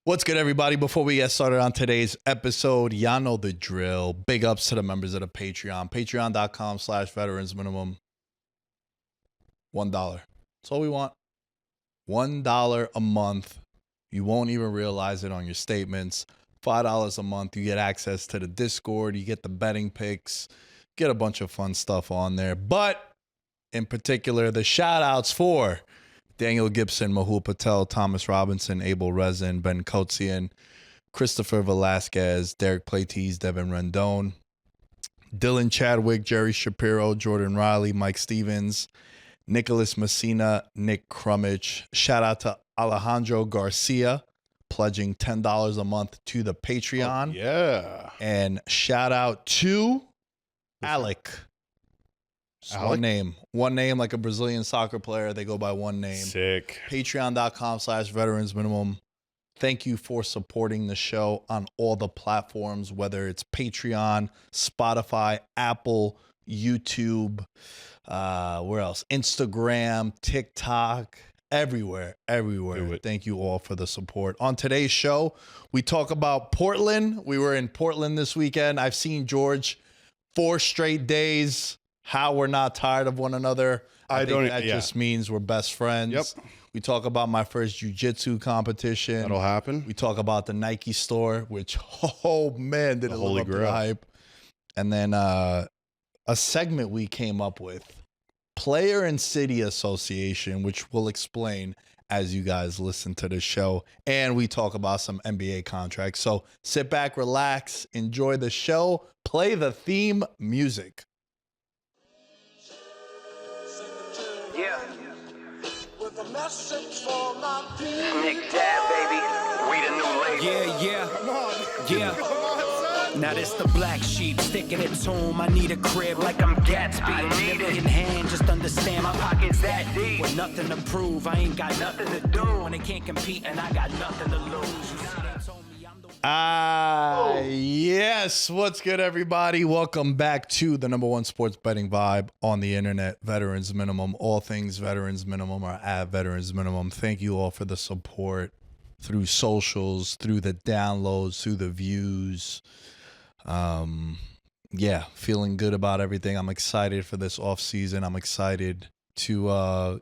What's good, everybody? Before we get started on today's episode, y'all know the drill. Big ups to the members of the Patreon. Patreon.com/veterans minimum. $1. That's all we want. $1 a month. You won't even realize it on your statements. $5 a month. You get access to the Discord. You get the betting picks. Get a bunch of fun stuff on there. But in particular, the shout outs for Daniel Gibson, Mahul Patel, Thomas Robinson, Abel Rezin, Ben Kotzian, Christopher Velasquez, Derek Platees, Devin Rendon, Dylan Chadwick, Jerry Shapiro, Jordan Riley, Mike Stevens, Nicholas Messina, Nick Crummich. Shout out to Alejandro Garcia, pledging $10 a month to the Patreon. Oh, yeah. And shout out to Alec. One name like a Brazilian soccer player. They go by one name. Sick. Patreon.com/veterans minimum. Thank you for supporting the show on all the platforms, whether it's Patreon, Spotify, Apple, YouTube, where else? Instagram, TikTok, everywhere. Thank you all for the support. On today's show, we talk about Portland. We were in Portland this weekend. I've seen George 4 straight days. How we're not tired of one another. I think that just means we're best friends. Yep. We talk about my first jiu-jitsu competition. That'll happen. We talk about the Nike store, which, oh man, did it live up to the hype. And then a segment we came up with, Player and City Association, which we'll explain as you guys listen to the show. And we talk about some NBA contracts. So sit back, relax, enjoy the show, play the theme music. Yeah. Nick Dad, baby. We the new label. Yeah. Now this the black sheep sticking its home. I need a crib like I'm Gatsby. I need it. In hand, just understand my Pockets that deep. with nothing to prove. I ain't got nothing to do, and they can't compete, and I got nothing to lose. You see, they told me I'm the Yes. What's good, everybody? Welcome back to the number one sports betting vibe on the internet, Veterans Minimum. All things Veterans Minimum are at Veterans Minimum. Thank you all for the support through socials, through the downloads, through the views. Feeling good about everything. I'm excited for this off season. I'm excited to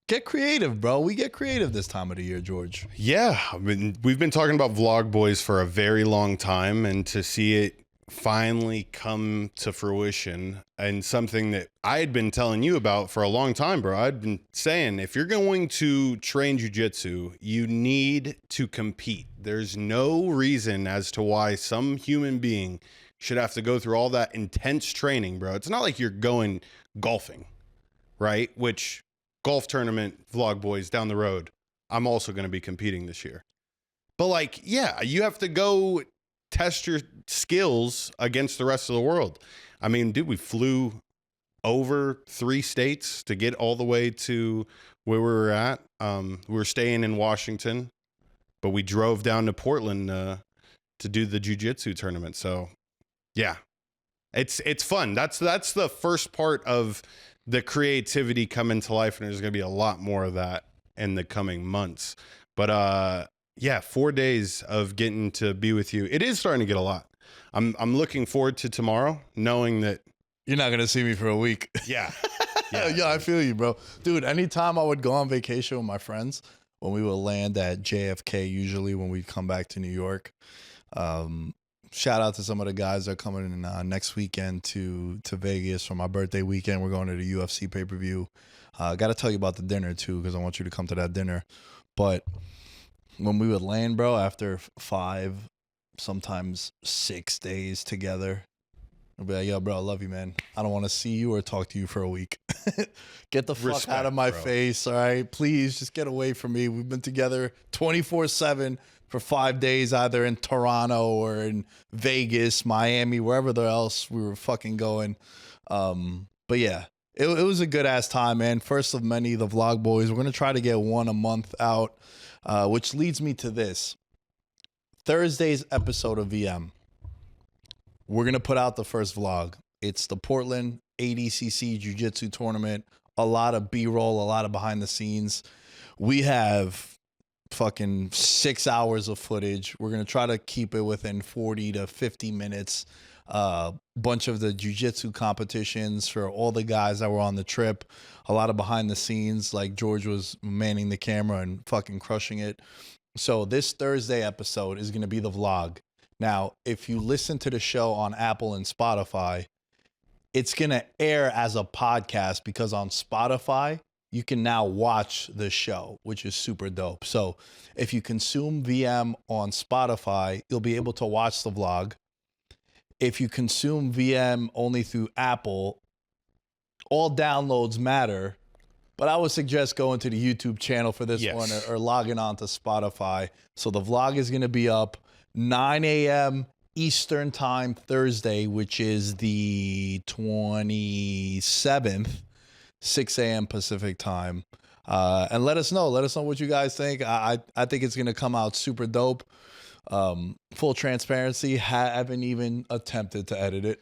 get creative, bro. We get creative this time of the year, George. Yeah. I mean, we've been talking about Vlog Boys for a very long time, and to see it finally come to fruition, and something that I had been telling you about for a long time, bro. I'd been saying, if you're going to train jiu-jitsu, you need to compete. There's no reason as to why some human being should have to go through all that intense training, bro. It's not like you're going golfing, right? Which golf tournament, Vlog Boys down the road, I'm also going to be competing this year. But like, yeah, you have to go test your skills against the rest of the world. I mean, dude, we flew over 3 states to get all the way to where we were at. We were staying in Washington, but we drove down to Portland to do the jiu-jitsu tournament. So yeah, it's fun. That's the first part of the creativity coming to life, and there's going to be a lot more of that in the coming months. But yeah, 4 days of getting to be with you. It is starting to get a lot. I'm looking forward to tomorrow, knowing that You're not going to see me for a week. yeah. Yeah, I feel you, bro. Dude, anytime I would go on vacation with my friends, when we would land at JFK, usually when we'd come back to New York, shout out to some of the guys that are coming in next weekend to Vegas for my birthday weekend. We're going to the UFC pay-per-view. Got to tell you about the dinner, too, because I want you to come to that dinner. But when we would land, bro, after 5, sometimes 6 days together, I'll be like, yo, bro, I love you, man. I don't want to see you or talk to you for a week. Get the fuck out of my face, all right? Please, just get away from me. We've been together 24/7 for 5 days, either in Toronto or in Vegas, Miami, wherever else we were fucking going. But yeah, it was a good-ass time, man. First of many, the Vlog Boys. We're going to try to get one a month out, which leads me to this. Thursday's episode of VM. We're going to put out the first vlog. It's the Portland ADCC Jiu-Jitsu tournament. A lot of B-roll, a lot of behind the scenes. We have fucking 6 hours of footage. We're going to try to keep it within 40 to 50 minutes. Bunch of the jiu-jitsu competitions for all the guys that were on the trip. A lot of behind the scenes, like George was manning the camera and fucking crushing it. So this Thursday episode is going to be the vlog. Now, if you listen to the show on Apple and Spotify, it's going to air as a podcast because on Spotify, you can now watch the show, which is super dope. So if you consume VM on Spotify, you'll be able to watch the vlog. If you consume VM only through Apple, all downloads matter. But I would suggest going to the YouTube channel for this one or logging on to Spotify. So the vlog is going to be up 9 a.m. Eastern time Thursday, which is the 27th, 6 a.m. Pacific time. And let us know. Let us know what you guys think. I think it's going to come out super dope. Full transparency, haven't even attempted to edit it.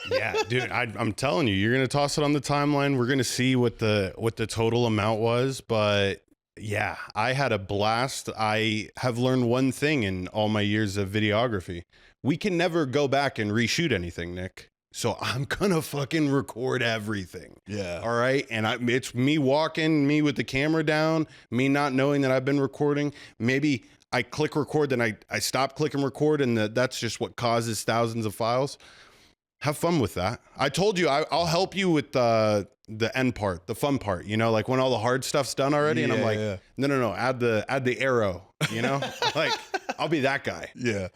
Yeah, dude, I'm telling you, you're gonna toss it on the timeline. We're gonna see what the total amount was, but yeah, I had a blast. I have learned one thing in all my years of videography: we can never go back and reshoot anything, Nick. So I'm gonna fucking record everything. Yeah. All right. And it's me walking, me with the camera down, me not knowing that I've been recording. Maybe I click record, then I stop clicking record, and that's just what causes thousands of files. Have fun with that. I told you I'll help you with the end part, the fun part. You know, like when all the hard stuff's done already, and I'm like, no, add the arrow. You know, like I'll be that guy. Yeah.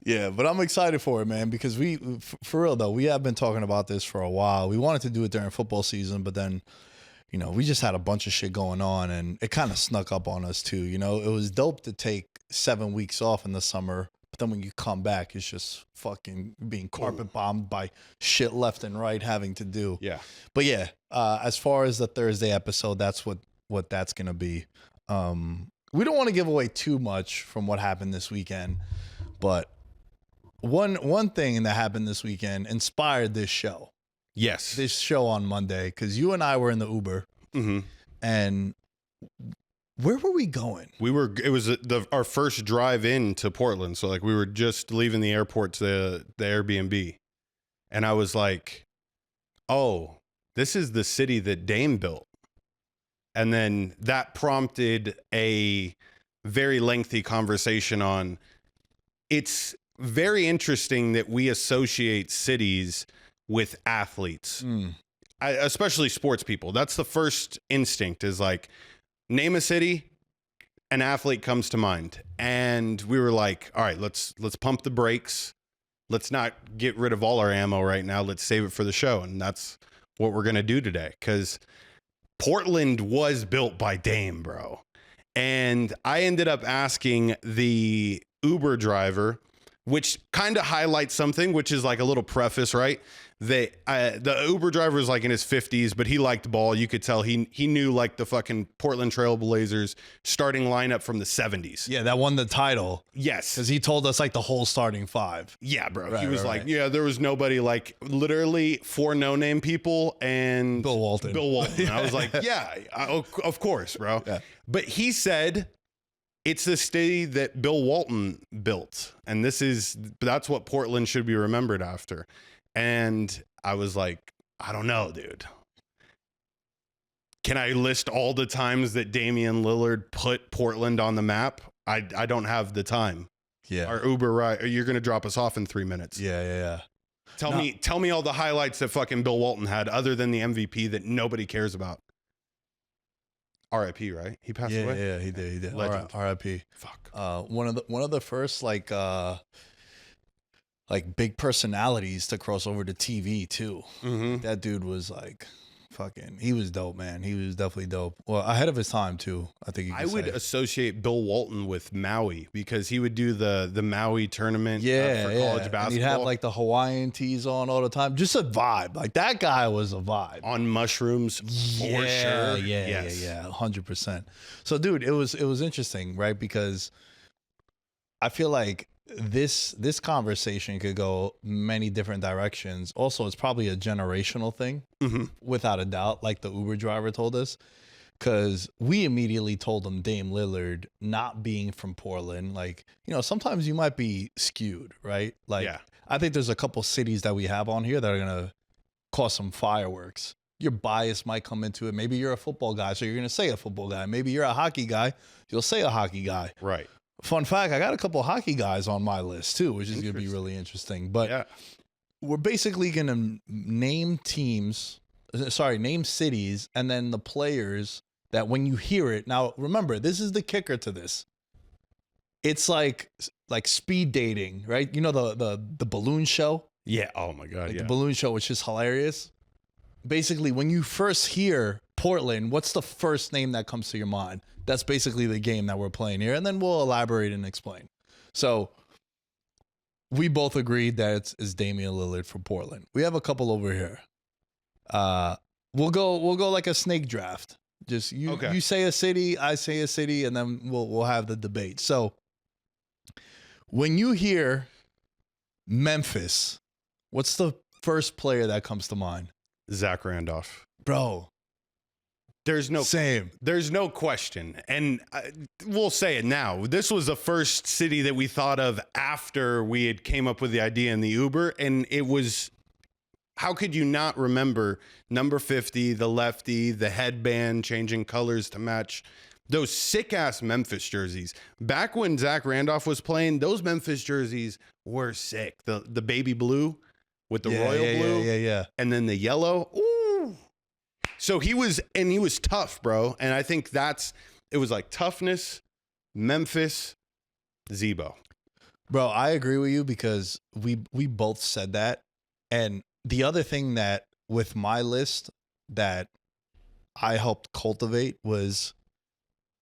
But I'm excited for it, man, because for real though, we have been talking about this for a while. We wanted to do it during football season, but then, you know, we just had a bunch of shit going on, and it kind of snuck up on us too. You know, it was dope to take 7 weeks off in the summer, but then when you come back, it's just fucking being carpet bombed by shit left and right having to do. Yeah. But yeah, as far as the Thursday episode, that's what that's going to be. We don't want to give away too much from what happened this weekend, but one thing that happened this weekend inspired this show. Yes. This show on Monday, because you and I were in the Uber, and where were we going? It was our first drive in to Portland. So like we were just leaving the airport to the Airbnb, and I was like, oh, this is the city that Dame built. And then that prompted a very lengthy conversation on, it's very interesting that we associate cities with athletes, especially sports people. That's the first instinct, is like, name a city, an athlete comes to mind. And we were like, all right, let's pump the brakes. Let's not get rid of all our ammo right now. Let's save it for the show. And that's what we're going to do today, because Portland was built by Dame, bro. And I ended up asking the Uber driver, which kind of highlights something, which is like a little preface, right? The Uber driver was like in his 50s, but he liked ball. You could tell he knew like the fucking Portland Trail Blazers starting lineup from the 70s. Yeah, that won the title. Yes. Because he told us like the whole starting five. Yeah, bro. Right, he was right, like, yeah, there was nobody, like literally 4 no-name people and Bill Walton. I was like, yeah, of course, bro. Yeah. But he said it's the city that Bill Walton built. And that's what Portland should be remembered after. And I was like, I don't know, dude. Can I list all the times that Damian Lillard put Portland on the map? I don't have the time. Yeah. Our Uber ride, you're going to drop us off in 3 minutes. Yeah. Tell me all the highlights that fucking Bill Walton had other than the MVP that nobody cares about. R.I.P. Right? He passed away. Yeah, he did. Legend. R.I.P. Fuck. One of the first like big personalities to cross over to TV too. That dude was like fucking, he was dope, man. He was definitely dope. Well, ahead of his time too, I think you could I would say. associate Bill Walton with Maui, because he would do the Maui tournament for college basketball. And he'd have like the Hawaiian tees on all the time. Just a vibe. Like that guy was a vibe. On mushrooms, for sure. Yeah, 100%. So dude, it was interesting, right? Because I feel like this conversation could go many different directions. Also, it's probably a generational thing, without a doubt, like the Uber driver told us, because we immediately told him Dame Lillard not being from Portland. Like, sometimes you might be skewed, right? Like, Yeah. I think there's a couple cities that we have on here that are going to cause some fireworks. Your bias might come into it. Maybe you're a football guy, so you're going to say a football guy. Maybe you're a hockey guy, you'll say a hockey guy. Right. Fun fact, I got a couple hockey guys on my list too, which is going to be really interesting. But we're basically going to name cities, and then the players that when you hear it. Now, remember, this is the kicker to this. It's like speed dating, right? You know the balloon show? Yeah. Oh my God. The balloon show, which is hilarious. Basically, when you first hear Portland, what's the first name that comes to your mind? That's basically the game that we're playing here. And then we'll elaborate and explain. So we both agreed that it's Damian Lillard for Portland. We have a couple over here. We'll go like a snake draft. Just you say a city, I say a city, and then we'll have the debate. So when you hear Memphis, what's the first player that comes to mind? Zach Randolph. Bro. There's no question. And we'll say it now. This was the first city that we thought of after we had came up with the idea in the Uber. And it was, how could you not remember number 50, the lefty, the headband changing colors to match those sick ass Memphis jerseys. Back when Zach Randolph was playing, those Memphis jerseys were sick. The baby blue with the royal blue. Yeah. And then the yellow. Ooh. So he was tough, bro. And I think it was like toughness, Memphis, Zebo. Bro, I agree with you because we both said that. And the other thing that with my list that I helped cultivate was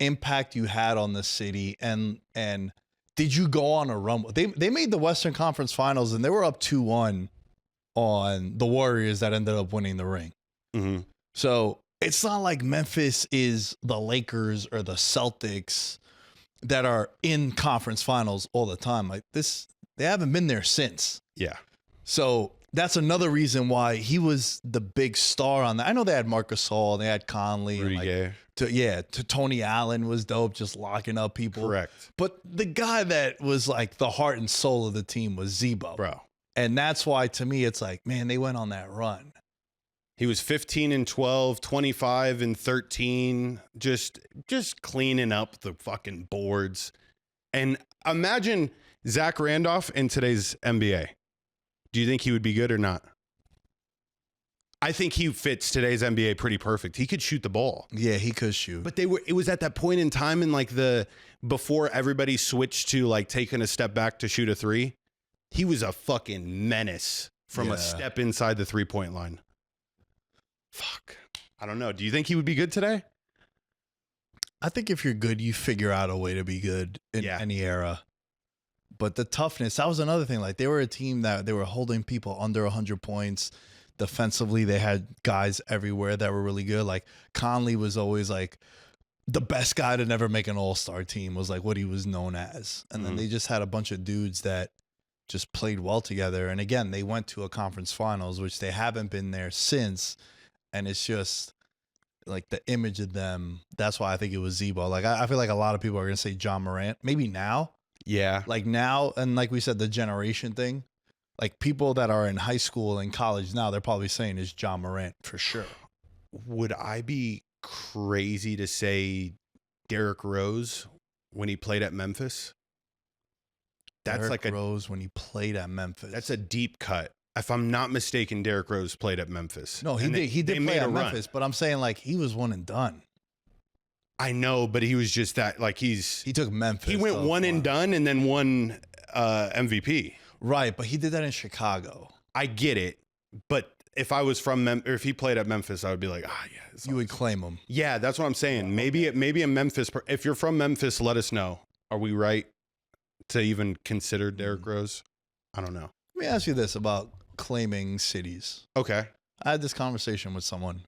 impact you had on the city and did you go on a run? They made the Western Conference Finals and they were up 2-1 on the Warriors that ended up winning the ring. Mm-hmm. So it's not like Memphis is the Lakers or the Celtics that are in conference finals all the time. Like this, they haven't been there since. Yeah. So that's another reason why he was the big star on that. I know they had Marc Gasol, they had Conley, Rudy Gay. To Tony Allen was dope, just locking up people. Correct. But the guy that was like the heart and soul of the team was Zebo. Bro. And that's why to me it's like, man, they went on that run. He was 15-12, 25-13, just cleaning up the fucking boards. And imagine Zach Randolph in today's NBA. Do you think he would be good or not? I think he fits today's NBA pretty perfect. He could shoot the ball. Yeah, he could shoot. But it was at that point in time in like before everybody switched to like taking a step back to shoot a three. He was a fucking menace from a step inside the 3-point line. Fuck. I don't know. Do you think he would be good today? I think if you're good, you figure out a way to be good in any era. But the toughness, that was another thing. Like they were a team that they were holding people under 100 points. Defensively, they had guys everywhere that were really good. Like Conley was always like the best guy to never make an all-star team was like what he was known as. And then they just had a bunch of dudes that just played well together. And again, they went to a conference finals, which they haven't been there since. And it's just like the image of them. That's why I think it was Zebo. Like I feel like a lot of people are going to say John Morant. Maybe now. Yeah. Like now. And like we said, the generation thing. Like people that are in high school and college now, they're probably saying is John Morant for sure. Would I be crazy to say Derrick Rose when he played at Memphis? That's Derrick like Rose when he played at Memphis. That's a deep cut. If I'm not mistaken, Derrick Rose played at Memphis. No, he did. He did play at Memphis, but I'm saying like he was one and done. I know, but he was just that like he took Memphis. He went one and done and then won MVP. Right, but he did that in Chicago. I get it, but if I was from or if he played at Memphis, I would be like, yeah. You would claim him. Yeah, that's what I'm saying. Maybe a Memphis. If you're from Memphis, let us know. Are we right to even consider Derrick Rose? I don't know. Let me ask you this about claiming cities. Okay. I had this conversation with someone.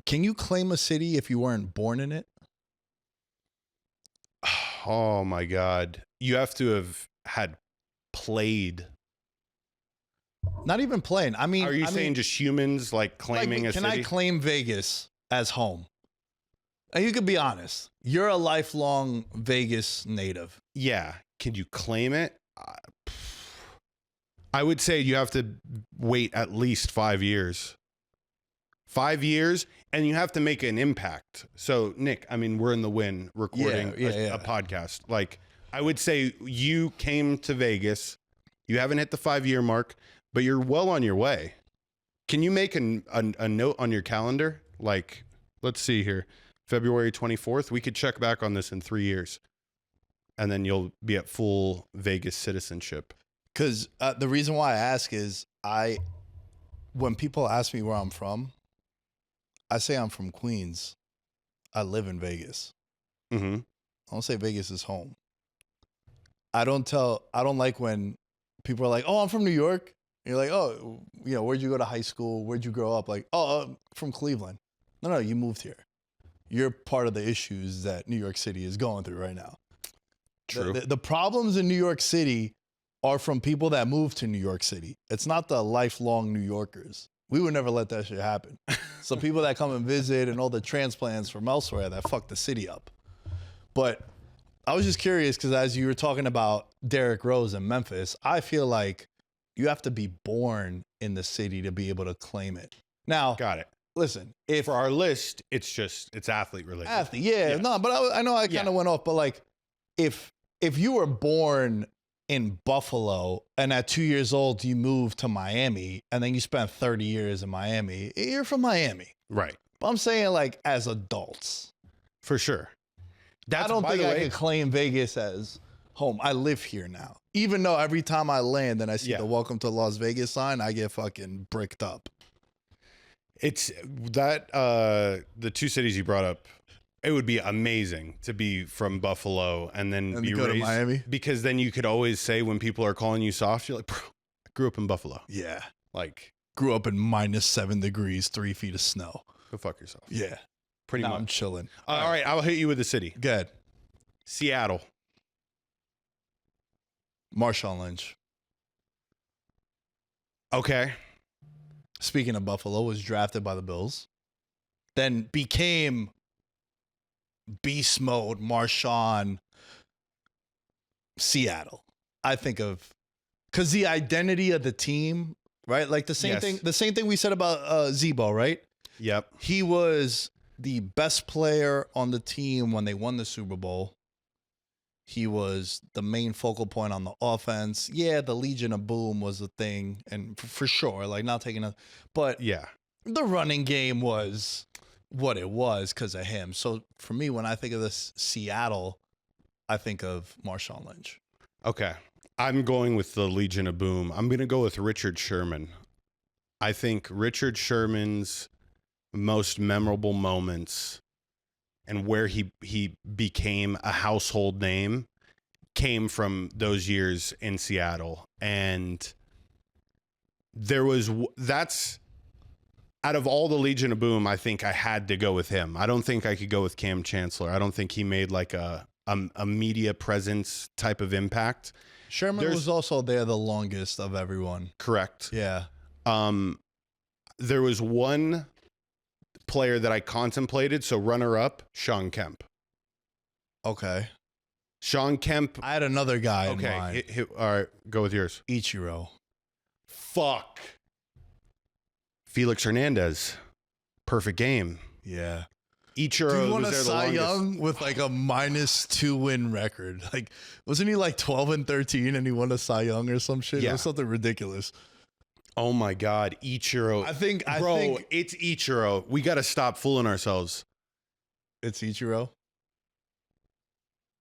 Can you claim a city if you weren't born in it? Oh my God. You have to have had played. Not even playing. I mean, are you saying just humans like claiming a city? Can I claim Vegas? as home? And you could be honest. You're a lifelong Vegas native. Yeah. Can you claim it? I would say you have to wait at least 5 years. 5 years, and you have to make an impact. So, Nick, I mean, we're in the win recording a podcast. Like, I would say you came to Vegas. You haven't hit the 5-year mark, but you're well on your way. Can you make a note on your calendar? Like, let's see here. February 24th. We could check back on this in 3 years. And then you'll be at full Vegas citizenship. Because the reason why I ask is when people ask me where I'm from, I say I'm from Queens. I live in Vegas. Mm-hmm. I don't say Vegas is home. I don't like when people are like, oh, I'm from New York. And you're like, oh, where'd you go to high school? Where'd you grow up? Like, oh, from Cleveland. No, you moved here. You're part of the issues that New York City is going through right now. True. The problems in New York City are from people that moved to New York City. It's not the lifelong New Yorkers. We would never let that shit happen. So people that come and visit and all the transplants from elsewhere that fuck the city up. But I was just curious because as you were talking about Derrick Rose in Memphis, I feel like you have to be born in the city to be able to claim it. Now, got it. Listen, For our list, it's athlete related. Athlete, yeah. No, but I know I kind of went off, but like if you were born in Buffalo and at 2 years old you moved to Miami and then you spent 30 years in Miami, you're from Miami. Right. But I'm saying like as adults. For sure. I don't think I could claim Vegas as home. I live here now. Even though every time I land and I see the welcome to Las Vegas sign, I get fucking bricked up. It's that the two cities you brought up, it would be amazing to be from Buffalo and then be go raised to Miami. Because then you could always say when people are calling you soft, you're like, bro, I grew up in Buffalo. Yeah. Like, grew up in -7 degrees, 3 feet of snow. go fuck yourself. Yeah. Pretty much. I'm chilling. All right, I'll hit you with the city. Good. Seattle. Marshawn Lynch. Okay. Speaking of Buffalo, was drafted by the Bills. Then became beast mode Marshawn. Seattle. I think of because the identity of the team, right? Like the same thing we said about Zebo, right? Yep. He was the best player on the team when they won the Super Bowl. He was the main focal point on the offense. Yeah, the Legion of Boom was a thing, and for sure, like not taking a, but yeah, the running game was what it was because of him. So for me, when I think of this Seattle, I think of Marshawn Lynch. Okay, I'm going with the Legion of Boom. I'm going to go with Richard Sherman. I think Richard Sherman's most memorable moments and where he became a household name came from those years in Seattle. And that's out of all the Legion of Boom, I think I had to go with him. I don't think I could go with Cam Chancellor. I don't think he made like a media presence type of impact. Sherman was also there the longest of everyone. Correct. Yeah. There was one player that I contemplated. So runner up, Sean Kemp. Okay. Sean Kemp. I had another guy in mind. All right, go with yours. Ichiro. Fuck. Felix Hernandez. Perfect game. Yeah. Ichiro Dude won was a there the Cy longest. Young with like a -2 win record. Like, wasn't he like 12-13 and he won a Cy Young or some shit? Yeah. It was something ridiculous. Oh my God, Ichiro. I think It's Ichiro. We got to stop fooling ourselves. it's Ichiro.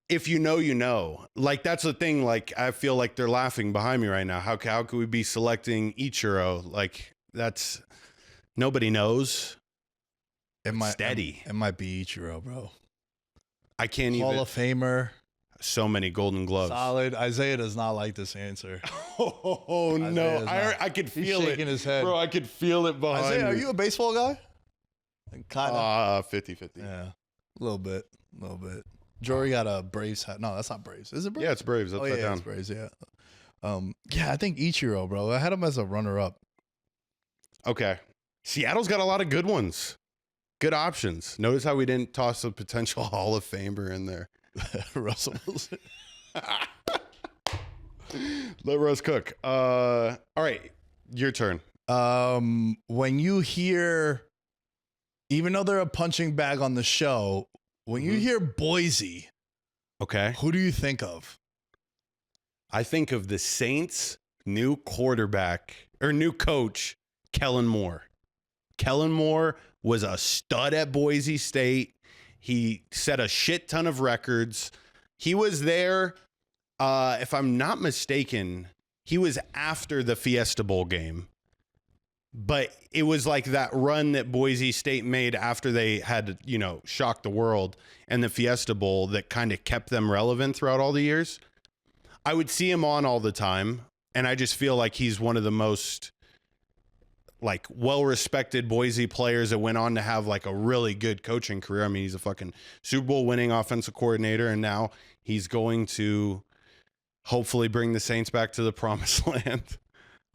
If you know, you know. Like, that's the thing. Like, I feel like they're laughing behind me right now. How could we be selecting Ichiro? Like, that's nobody knows. It might Steady. It might be Ichiro, bro. I can't Hall even. of Famer. So many golden gloves. Solid. Isaiah does not like this answer. Oh no! I could feel He's it, shaking his head. bro. I could feel it behind Isaiah, me. are you a baseball guy? Kind of. 50-50. Yeah. A little bit. Jory got a Braves hat. No, that's not Braves. Is it Braves? Yeah, it's Braves. Oh, Upside yeah, down. it's Braves, yeah. Yeah, I think Ichiro, bro. I had him as a runner-up. Okay. Seattle's got a lot of good ones. Good options. Notice how we didn't toss a potential Hall of Famer in there. Russell Wilson. Let Russ cook. All right, your turn. When you hear, even though they're a punching bag on the show, when you hear Boise, Okay. who do you think of? I think of the Saints' new quarterback or new coach, Kellen Moore. Kellen Moore was a stud at Boise State. He set a shit ton of records. He was there, if I'm not mistaken, he was after the Fiesta Bowl game. But it was like that run that Boise State made after they had, shocked the world, and the Fiesta Bowl that kind of kept them relevant throughout all the years. I would see him on all the time, and I just feel like he's one of the most well-respected Boise players that went on to have like a really good coaching career. I mean, he's a fucking Super Bowl winning offensive coordinator, and now he's going to hopefully bring the Saints back to the promised land.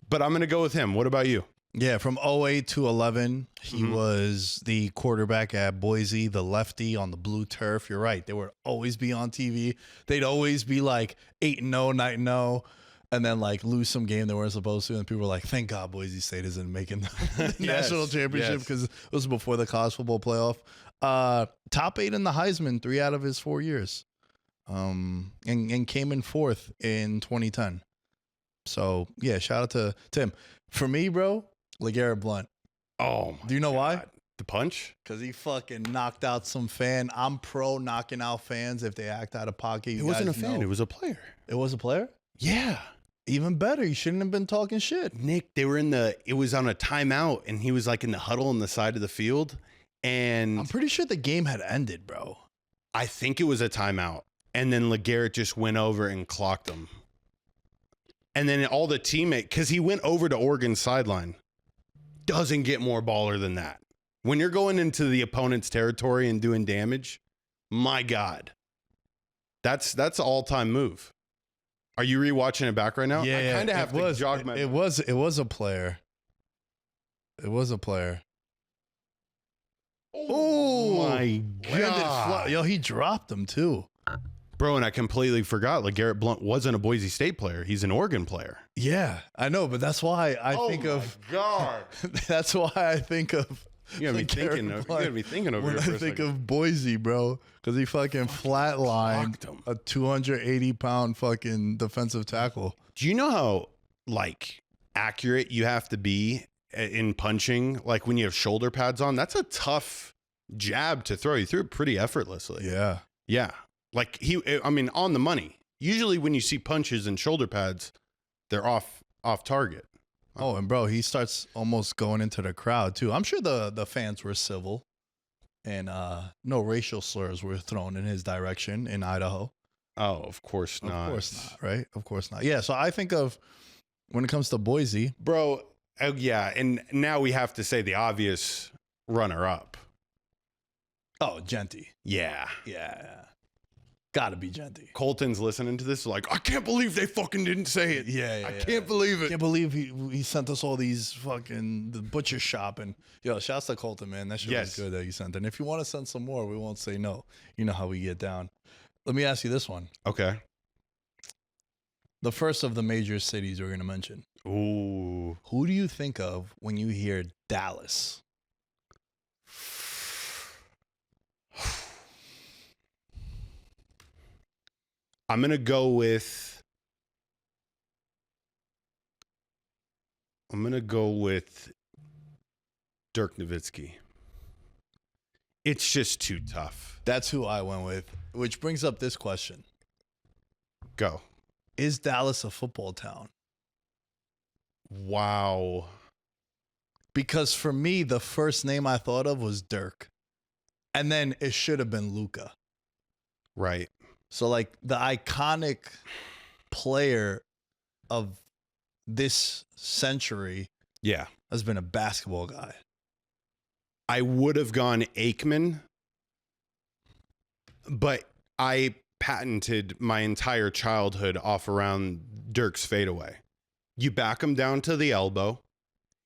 But I'm going to go with him. What about you? Yeah, from 08 to 11, he was the quarterback at Boise, the lefty on the blue turf. You're right. They would always be on TV. They'd always be like 8-0, 9-0, and then like lose some game they weren't supposed to. And people were like, thank God Boise State isn't making the national championship because it was before the college football playoff. Top 8 in the Heisman 3 out of his 4 years. And came in 4th in 2010. So, yeah, shout out to Tim. For me, bro, LeGarrette Blount. Oh, do you know why? The punch? Because he fucking knocked out some fan. I'm pro knocking out fans if they act out of pocket. It wasn't a fan. It was a player. It was a player? Yeah. Even better. You shouldn't have been talking shit. Nick, it was on a timeout, and he was like in the huddle on the side of the field. And I'm pretty sure the game had ended, bro. I think it was a timeout. And then LeGarrette just went over and clocked him. And then all the teammate, because he went over to Oregon's sideline, doesn't get more baller than that. When you're going into the opponent's territory and doing damage, my God, that's an all-time move. Are you rewatching it back right now? Yeah, I kind of have to jog my. It was a player. It was a player. Oh my God! Yo, he dropped him too. Bro, and I completely forgot. LeGarrette Blount wasn't a Boise State player. He's an Oregon player. Yeah, I know, but that's why I think of. God. That's why I think of. You gotta be thinking of when it. I think of Boise, bro, because he fucking flatlined a 280-pound fucking defensive tackle. Do you know how accurate you have to be in punching? Like when you have shoulder pads on, that's a tough jab to throw. You threw it pretty effortlessly. Yeah. Yeah. On the money. Usually when you see punches and shoulder pads, they're off target. Oh, and bro, he starts almost going into the crowd too. I'm sure the fans were civil, and no racial slurs were thrown in his direction in Idaho. Oh, of course not. Of course not, right? Of course not. Yeah, so I think of when it comes to Boise. Bro, yeah, and now we have to say the obvious runner-up. Oh, Genty. Yeah. Yeah. Gotta be Genty. Colton's listening to this like, I can't believe they fucking didn't say it. Yeah. I can't believe it. Can't believe he sent us all these fucking the butcher shop. And yo, shouts to Colton, man. That shit was good that you sent. And if you want to send some more, we won't say no. You know how we get down. Let me ask you this one. Okay. The first of the major cities we're gonna mention. Ooh. Who do you think of when you hear Dallas? I'm going to go with Dirk Nowitzki. It's just too tough. That's who I went with, which brings up this question. Go. Is Dallas a football town? Wow. Because for me, the first name I thought of was Dirk. And then it should have been Luka. Right. So, like, the iconic player of this century has been a basketball guy. I would have gone Aikman, but I patented my entire childhood off around Dirk's fadeaway. You back him down to the elbow.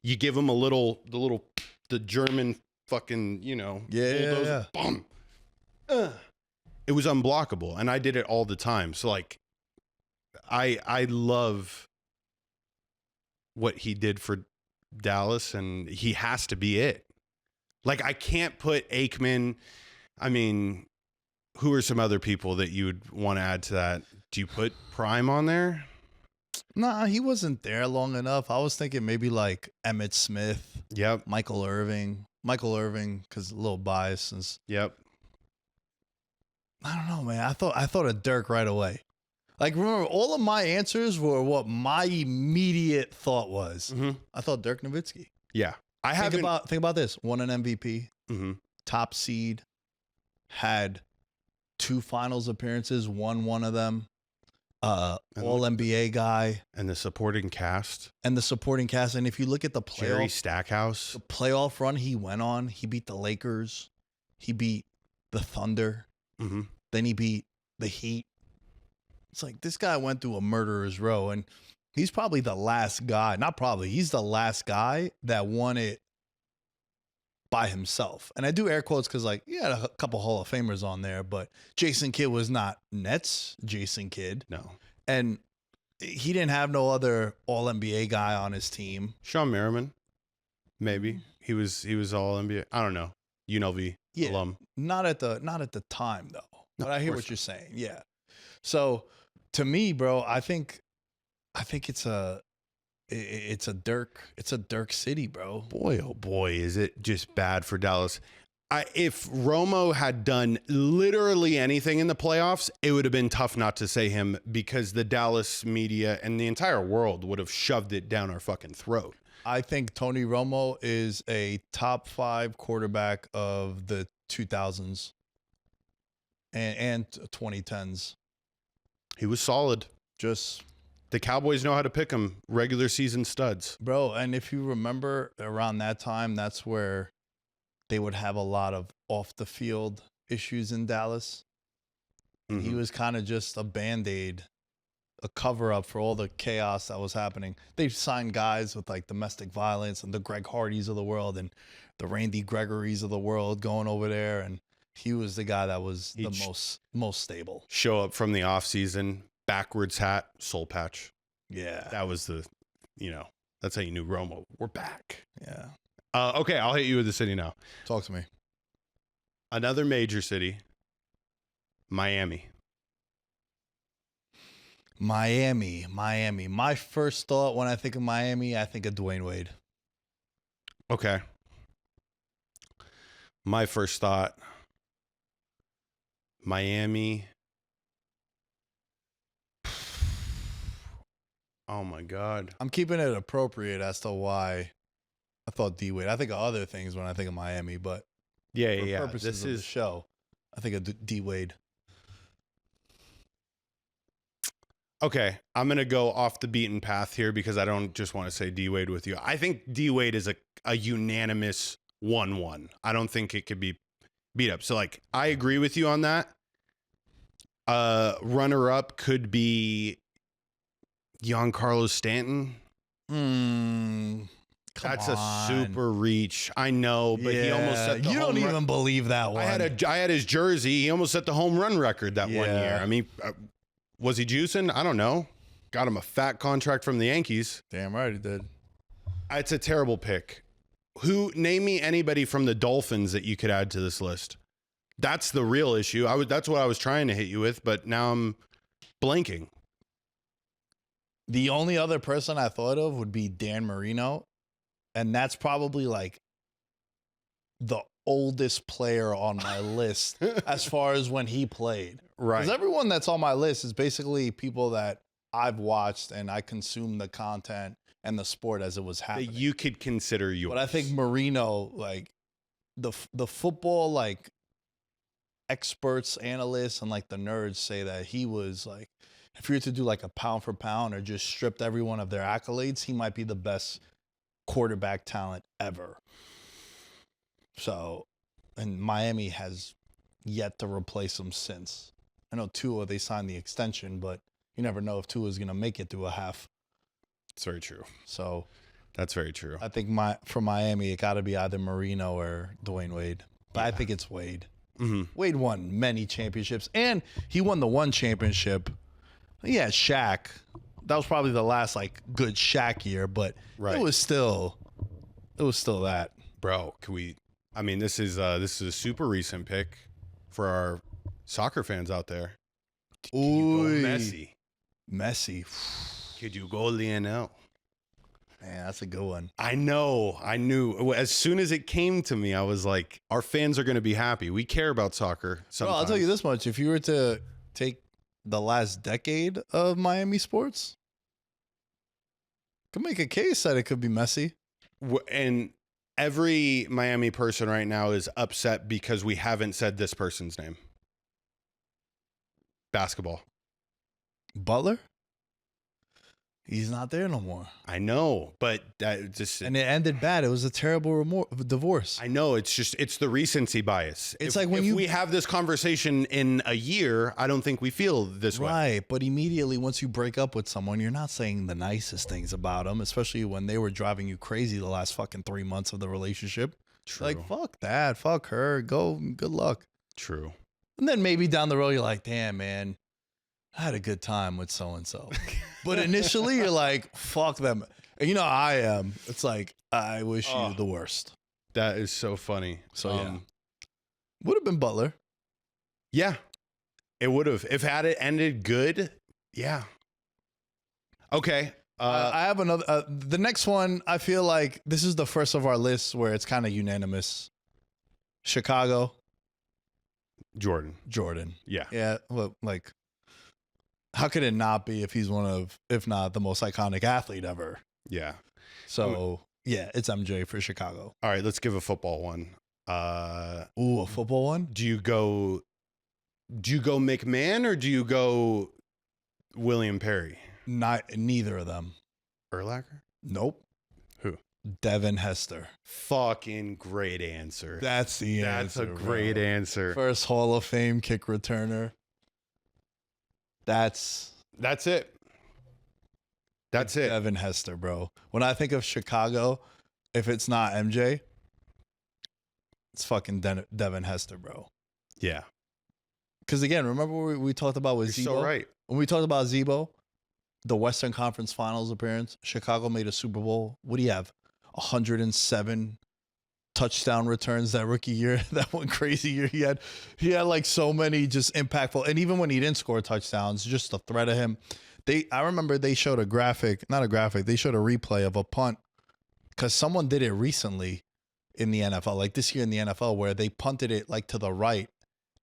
You give him the German fucking, Yeah, bulldozer. Boom. It was unblockable, and I did it all the time. So like, I love what he did for Dallas, and he has to be it. Like, I can't put Aikman. I mean, who are some other people that you would want to add to that? Do you put Prime on there? Nah, he wasn't there long enough. I was thinking maybe like Emmitt Smith. Yep. Michael Irving, because a little bias. Since Yep. I don't know, man. I thought of Dirk right away. Like, remember, all of my answers were what my immediate thought was. Mm-hmm. I thought Dirk Nowitzki. Yeah. Think about this. Won an MVP, Mm-hmm. top seed, had 2 finals appearances, won one of them. All NBA guy, And the supporting cast. and the supporting cast. And if you look at the Jerry playoff, Stackhouse. the playoff run he went on, he beat the Lakers, he beat the Thunder, Mm-hmm. then he beat the Heat. It's like, this guy went through a murderer's row, and he's probably the last guy. Not probably, he's the last guy that won it by himself. And I do air quotes because, like, you had a couple Hall of Famers on there, but Jason Kidd was not Nets Jason Kidd. No. And he didn't have no other All NBA guy on his team. Sean Merriman. Maybe. He was all NBA. I don't know. UNLV alum. Not at the time though. No, But I hear of what course you're saying. Yeah. So to me, bro, I think it's a Dirk city, bro. Boy, oh boy, is it just bad for Dallas. If Romo had done literally anything in the playoffs, it would have been tough not to say him, because the Dallas media and the entire world would have shoved it down our fucking throat. I think Tony Romo is a top 5 quarterback of the 2000s and 2010s. He was solid. Just, The Cowboys know how to pick him. Regular season studs. bro, and if you remember around that time, that's where they would have a lot of off the field issues in Dallas. Mhm. He was kind of just a Band-Aid, a cover up for all the chaos that was happening. They signed guys with like domestic violence and the Greg Hardys of the world and the Randy Gregorys of the world going over there. And he was the guy that was the most stable. Show up from the offseason, backwards hat, soul patch. Yeah. That was that's how you knew Romo. We're back. Yeah. Okay, I'll hit you with the city now. Talk to me. Another major city, Miami. Miami. My first thought when I think of Miami, I think of Dwayne Wade. Okay. My first thought, Miami. Oh my God. I'm keeping it appropriate as to why I thought D Wade. I think of other things when I think of Miami, but Yeah, for yeah. purposes of the show, I think of D Wade. Okay, I'm going to go off the beaten path here because I don't just want to say D-Wade with you. I think D-Wade is a unanimous 1-1. I don't think it could be beat up. So, like, I agree with you on that. Runner-up could be Giancarlo Stanton. That's a super reach. I know, but he almost set the You don't even believe that one. I had his jersey. He almost set the home run record that 1 year. I mean... was he juicing? I don't know. Got him a fat contract from the Yankees. Damn right he did. It's a terrible pick. Name me anybody from the Dolphins that you could add to this list. That's the real issue. That's what I was trying to hit you with, but now I'm blanking. The only other person I thought of would be Dan Marino, and that's probably like the oldest player on my list as far as when he played. Right. Because everyone that's on my list is basically people that I've watched and I consume the content and the sport as it was happening. That you could consider yours. But I think Marino, like the football, like experts, analysts, and like the nerds say that he was like, if you were to do like a pound for pound or just stripped everyone of their accolades, he might be the best quarterback talent ever. So, and Miami has yet to replace him since. I know Tua, they signed the extension, but you never know if Tua is going to make it through a half. It's very true. So, That's very true. I think for Miami, it got to be either Marino or Dwayne Wade. But I think it's Wade. Mm-hmm. Wade won many championships, and he won the one championship. Yeah, Shaq. That was probably the last like good Shaq year, but Right. it was still that. Bro, can we? I mean, this is a super recent pick for our soccer fans out there. Could you go Messi? Messi. Could you go Lionel? Man, that's a good one. I know. I knew. As soon as it came to me, I was like, our fans are going to be happy. We care about soccer. Well, I'll tell you this much. If you were to take the last decade of Miami sports, could make a case that it could be Messi. And every Miami person right now is upset because we haven't said this person's name. Basketball. Butler? He's not there no more. I know, but that just... And it ended bad. It was a terrible divorce. I know. It's the recency bias. It's if, like when if we have this conversation in a year, I don't think we feel this way. Right, but immediately once you break up with someone, you're not saying the nicest things about them, especially when they were driving you crazy the last fucking 3 months of the relationship. True. Like, fuck that. Fuck her. Go. Good luck. True. And then maybe down the road, you're like, damn, man, I had a good time with so-and-so. But initially, you're like, fuck them. And you know how I am. It's like, I wish you the worst. That is so funny. So, yeah. Would have been Butler. Yeah. It would have. If had it ended good, yeah. Okay. I have another. The next one, I feel like this is the first of our lists where it's kind of unanimous. Chicago. Jordan. Yeah. Yeah. Well, like, how could it not be if he's one of, if not the most iconic athlete ever? Yeah. So, yeah, it's MJ for Chicago. All right, let's give a football one. Ooh, a football one? Do you go McMahon or do you go William Perry? Neither of them. Urlacher? Nope. Who? Devin Hester. Fucking great answer. That's the That's answer. a great answer. First Hall of Fame kick returner. That's it. That's it. Devin Hester, bro. When I think of Chicago, if it's not MJ, it's fucking Devin Hester, bro. Yeah. Because again, remember what we talked about with You're Zebo? so right. When we talked about Zebo, the Western Conference Finals appearance, Chicago made a Super Bowl. What do you have? 107 touchdown returns that rookie year. That one crazy year he had like so many just impactful. And even when he didn't score touchdowns, just the threat of him. I remember they showed they showed a replay of a punt because someone did it recently in the NFL, like this year in the NFL, where they punted it like to the right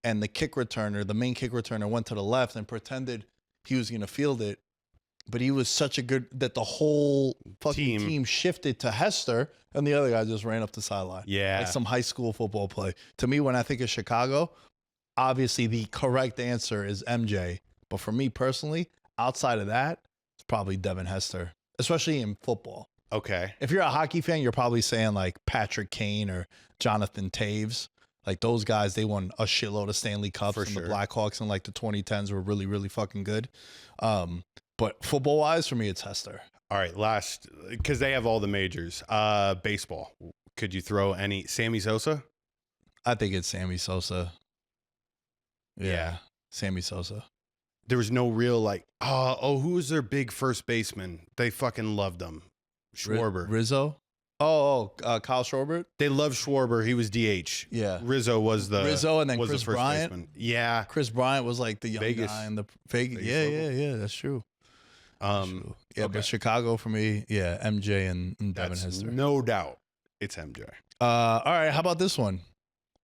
and the main kick returner went to the left and pretended he was going to field it. But he was such a good that the whole fucking team shifted to Hester and the other guy just ran up the sideline. Yeah. Like some high school football play. To me, when I think of Chicago, obviously the correct answer is MJ. But for me personally, outside of that, it's probably Devin Hester, especially in football. Okay. If you're a hockey fan, you're probably saying like Patrick Kane or Jonathan Taves. Like those guys, they won a shitload of Stanley Cups, and the Blackhawks in like the 2010s were really, really fucking good. But football wise, for me, it's Hester. All right, last, because they have all the majors. Baseball. Could you throw any Sammy Sosa? I think it's Sammy Sosa. Yeah. Sammy Sosa. There was no real like, who was their big first baseman? They fucking loved him. Schwarber. Rizzo? Kyle Schwarber? They loved Schwarber. He was DH. Yeah. Rizzo was the and then was Chris the first Bryant. baseman. Yeah. Chris Bryant was like the young Vegas. guy in the Vegas. Vegas Yeah, that's true. Okay. But Chicago for me, MJ and Devin Hester. No doubt. It's MJ. All right, how about this one?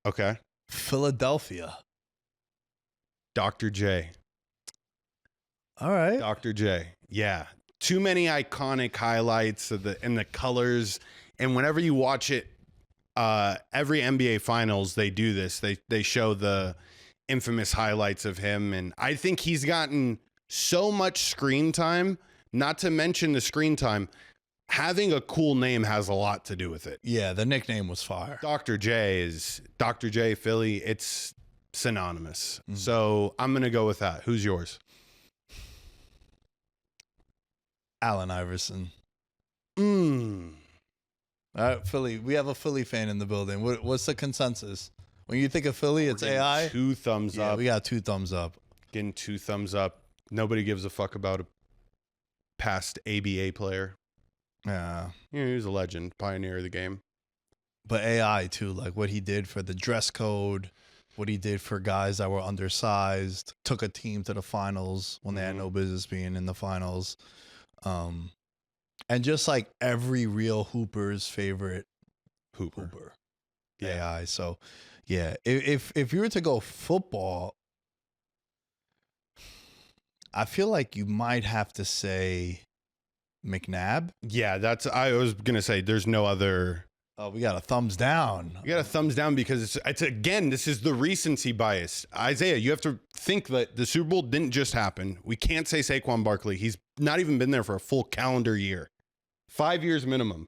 Okay. Philadelphia. Dr. J. All right. Dr. J. Yeah. Too many iconic highlights of the colors. And whenever you watch it, every NBA finals, they do this. They show the infamous highlights of him. And I think he's gotten so much screen time, not to mention the screen time. Having a cool name has a lot to do with it. Yeah, the nickname was fire. Dr. J is Dr. J Philly. It's synonymous. So I'm going to go with that. Who's yours? Allen Iverson. All right, Philly. We have a Philly fan in the building. What's the consensus? When you think of Philly, it's Getting AI. 2 thumbs Yeah, up. we got 2 thumbs up. Getting 2 thumbs up. Nobody gives a fuck about a past ABA player. Yeah. You know, he was a legend, pioneer of the game. But AI too, like what he did for the dress code, what he did for guys that were undersized, took a team to the finals when they had no business being in the finals. And just like every real Hooper's favorite Hooper. Yeah. AI. So yeah, if you were to go football, I feel like you might have to say McNabb. Yeah, I was gonna say there's no other. Oh, we got a thumbs down. You got a thumbs down because it's again, this is the recency bias. Isaiah, you have to think that the Super Bowl didn't just happen. We can't say Saquon Barkley. He's not even been there for a full calendar year. 5 years minimum.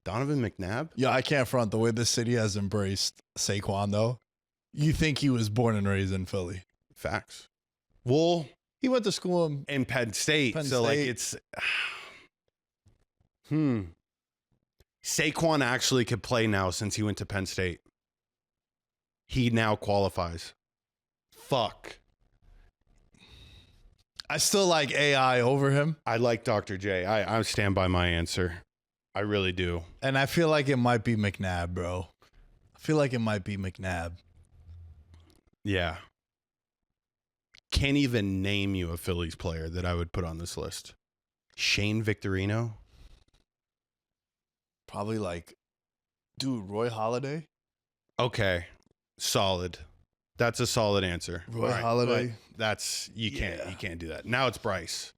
Donovan McNabb? Yeah, I can't front the way this city has embraced Saquon, though. You think he was born and raised in Philly? Facts. Well, He went to school in Penn State. Penn So like State. it's Saquon actually could play now since he went to Penn State. He now qualifies. Fuck. I still like AI over him, I like Dr. J. I stand by my answer. I really do. and I feel like it might be McNabb, bro. I feel like it might be McNabb. Yeah. Can't even name you a Phillies player that I would put on this list. Shane Victorino? Probably like, dude, Roy Halladay. Okay. Solid. That's a solid answer. Roy Halladay. but That's you can't do that. Now it's Bryce.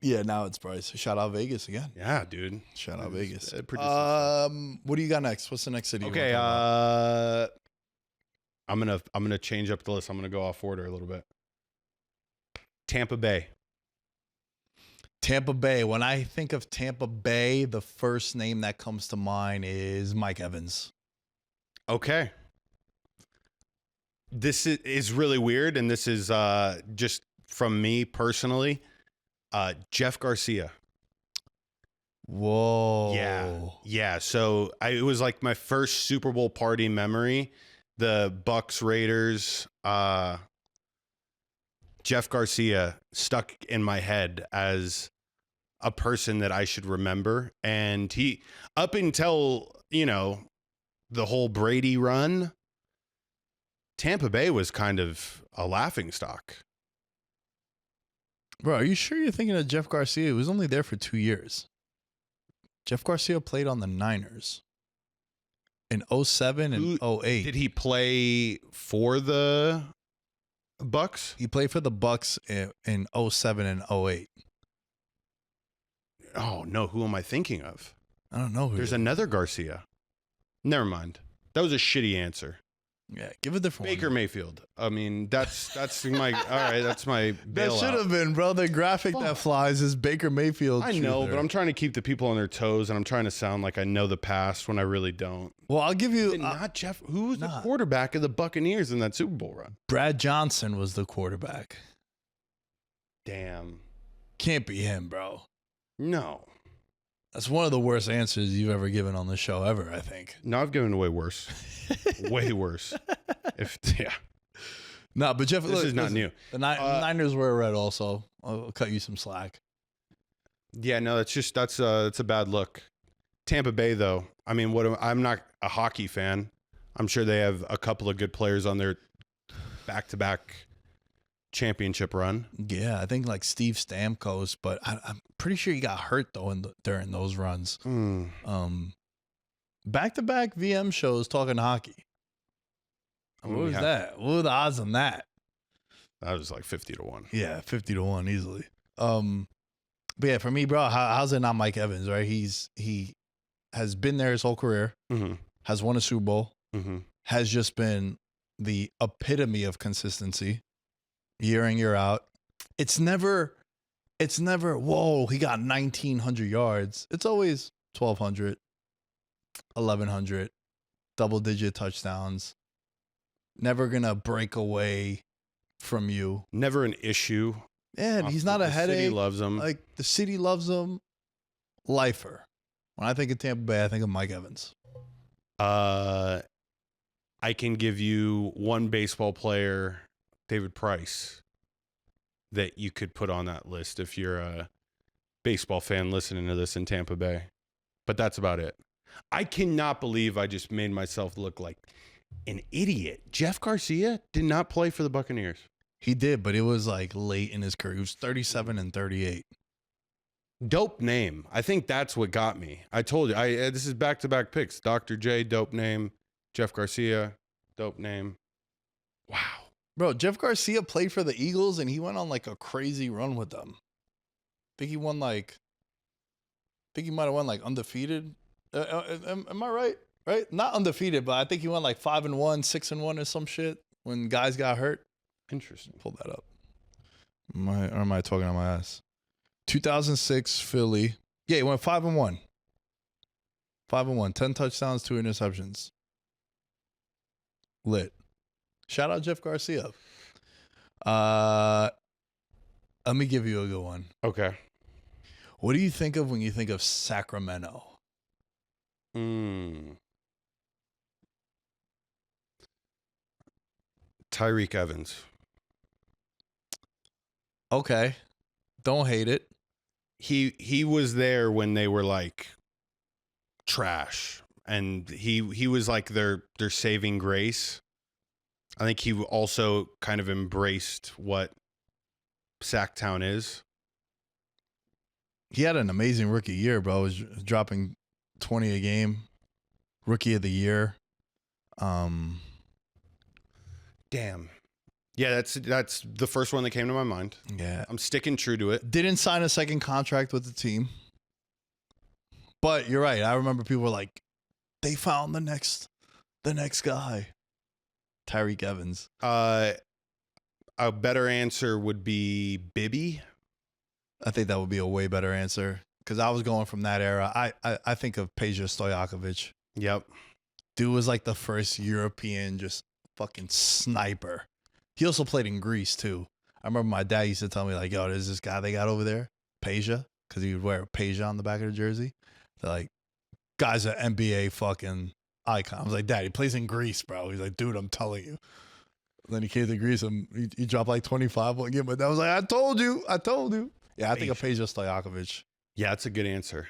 Yeah, now it's Bryce. Shout out Vegas again. Yeah, dude. Shout out Vegas. Pretty What do you got next? What's the next city? you okay, wanna talk about? I'm gonna change up the list. I'm gonna go off order a little bit. Tampa Bay. Tampa Bay. When I think of Tampa Bay, the first name that comes to mind is Mike Evans. Okay. This is really weird, and this is just from me personally. Jeff Garcia. Whoa. Yeah. So it was like my first Super Bowl party memory. The Bucks Raiders. Jeff Garcia stuck in my head as a person that I should remember, and he up until the whole Brady run. Tampa Bay was kind of a laughingstock. Bro, are you sure you're thinking of Jeff Garcia? He was only there for 2 years. Jeff Garcia played on the Niners in 07 and 08. Did he play for the Bucks? He played for the Bucks in 07 and 08. Oh, no. Who am I thinking of? I don't know who. There's another Garcia. Never mind. That was a shitty answer. Yeah, give a different Baker one. Mayfield. I mean, that's my all right. That's my That bailout. should have been, bro. The graphic that flies is Baker Mayfield. I know, truther. but I'm trying to keep the people on their toes, and I'm trying to sound like I know the past when I really don't. Well, I'll give you. Not Jeff. Who was the nah. quarterback of the Buccaneers in that Super Bowl run? Brad Johnson was the quarterback. Damn. Can't be him, bro. No. That's one of the worst answers you've ever given on the show ever, I think. No, I've given away worse. Way worse. Yeah. No, but Jeff, This is not new. The Niners were red also. I'll cut you some slack. Yeah, no, that's a bad look. Tampa Bay, though. I mean, I'm not a hockey fan. I'm sure they have a couple of good players on their back-to-back championship run. Yeah, I think like Steve Stamkos, but I'm pretty sure he got hurt though during those runs. Back-to-back VM shows talking hockey. What was that? What were the odds on that? That was like 50-1. Yeah, 50-1 easily. But yeah, for me, bro, how's it not Mike Evans, right? He has been there his whole career, has won a Super Bowl, has just been the epitome of consistency year in, year out. It's never, whoa, he got 1,900 yards. It's always 1,200, 1,100, double-digit touchdowns. Never going to break away from you. Never an issue. Yeah, he's not a headache. The city loves him. Like, the city loves him. Lifer. When I think of Tampa Bay, I think of Mike Evans. I can give you one baseball player, David Price, that you could put on that list if you're a baseball fan listening to this in Tampa Bay. But that's about it. I cannot believe I just made myself look like an idiot. Jeff Garcia did not play for the Buccaneers. He did, but it was like late in his career. He was 37 and 38. Dope name. I think that's what got me. I told you. This is back-to-back picks. Dr. J, dope name. Jeff Garcia, dope name. Wow. Bro, Jeff Garcia played for the Eagles, and he went on like a crazy run with them. I think he won like, I think he might have won like undefeated. Am I right? Right? Not undefeated, but I think he went like 5-1, 6-1 or some shit when guys got hurt. Interesting. Pull that up. Or am I talking on my ass? 2006 Philly. Yeah, he went 5-1. 5-1. 10 touchdowns, 2 interceptions. Lit. Shout out Jeff Garcia. Let me give you a good one. Okay. What do you think of when you think of Sacramento? Tyreek Evans. Okay. Don't hate it. He was there when they were like trash, and he was like their saving grace. I think he also kind of embraced what Sacktown is. He had an amazing rookie year, bro. He was dropping 20 a game. Rookie of the year. Damn. Yeah, that's the first one that came to my mind. Yeah. I'm sticking true to it. Didn't sign a second contract with the team. But you're right. I remember people were like, they found the next guy. Tyreek Evans. A better answer would be Bibby. I think that would be a way better answer. Because I was going from that era. I think of Peja Stojakovic. Yep. Dude was like the first European just fucking sniper. He also played in Greece too. I remember my dad used to tell me like, yo, there's this guy they got over there, Peja, because he would wear Peja on the back of the jersey. They're like, guy's an NBA fucking icon. I was like, Dad, he plays in Greece, bro. He's like, dude, I'm telling you. And then he came to Greece and he dropped like 25 one game. But that was like, I told you. Yeah, I think of Peja Stojakovic. Yeah, that's a good answer.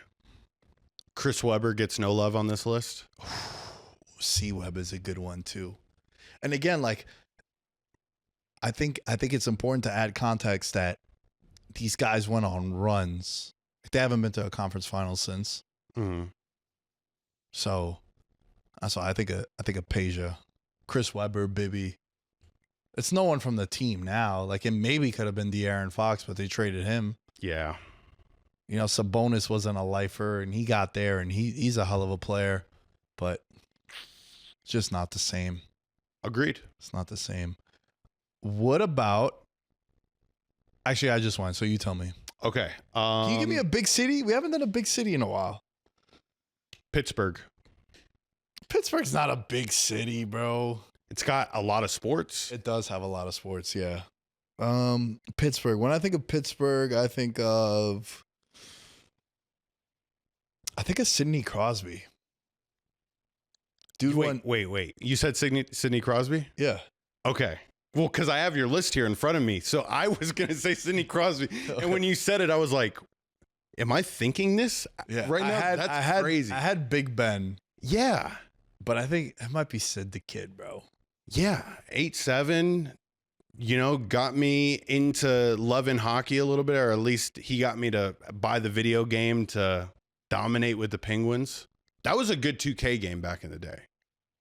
Chris Webber gets no love on this list. C-Web is a good one too. And again, like, I think it's important to add context that these guys went on runs. They haven't been to a conference final since. Mm-hmm. So I think of Peja, Chris Webber, Bibby. It's no one from the team now. Like, it maybe could have been De'Aaron Fox, but they traded him. Yeah. You know, Sabonis wasn't a lifer, and he got there, and he's a hell of a player, but it's just not the same. Agreed. It's not the same. What about? Actually, I just went, so you tell me. Okay. Can you give me a big city? We haven't done a big city in a while. Pittsburgh. Pittsburgh's not a big city, bro. It's got a lot of sports. It does have a lot of sports, yeah. Pittsburgh. When I think of Pittsburgh, I think of Sidney Crosby. Dude, wait. You said Sidney Crosby? Yeah. Okay. Well, because I have your list here in front of me. So I was going to say Sidney Crosby. And when you said it, I was like, am I thinking this right now? That's crazy. I had Big Ben. Yeah. But I think it might be Sid the Kid, bro. Yeah. 8'7", got me into loving hockey a little bit, or at least he got me to buy the video game to dominate with the Penguins. That was a good 2K game back in the day.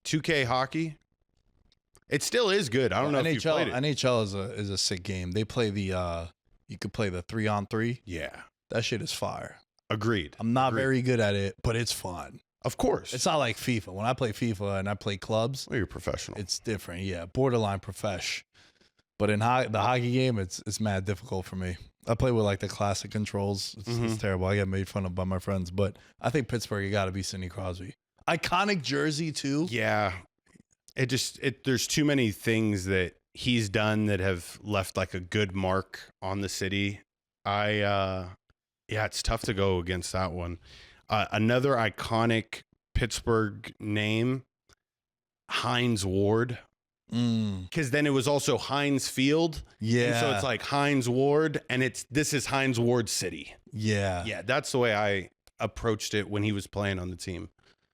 2K hockey. It still is good. I don't know if you played it. NHL is a sick game. They play you could play the 3-on-3. Yeah. That shit is fire. Agreed. I'm not very good at it, but it's fun. Of course. It's not like FIFA. When I play FIFA and I play clubs, well, you're professional. It's different. Yeah. Borderline profesh. But in the hockey game, it's mad difficult for me. I play with like the classic controls. It's terrible. I get made fun of by my friends. But I think Pittsburgh, you got to be Sidney Crosby. Iconic jersey too. Yeah. There's too many things that he's done that have left like a good mark on the city. It's tough to go against that one. Another iconic Pittsburgh name, Hines Ward. Because then it was also Heinz Field. Yeah. And so it's like Hines Ward, and this is Hines Ward City. Yeah. Yeah, that's the way I approached it when he was playing on the team.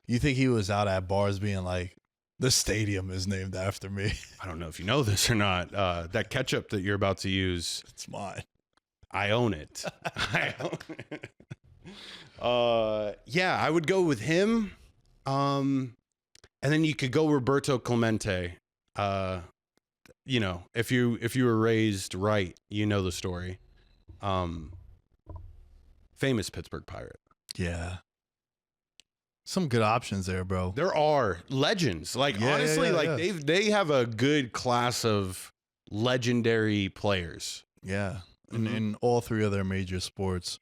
You think he was out at bars being like, the stadium is named after me? I don't know if you know this or not. That ketchup that you're about to use, It's mine. I own it. I own it. Yeah, I would go with him. And then you could go Roberto Clemente. You know, if you were raised right, you know the story. Famous Pittsburgh Pirate. Yeah. Some good options there, bro. There are legends. Like honestly, they have a good class of legendary players. Yeah. In all three of their major sports.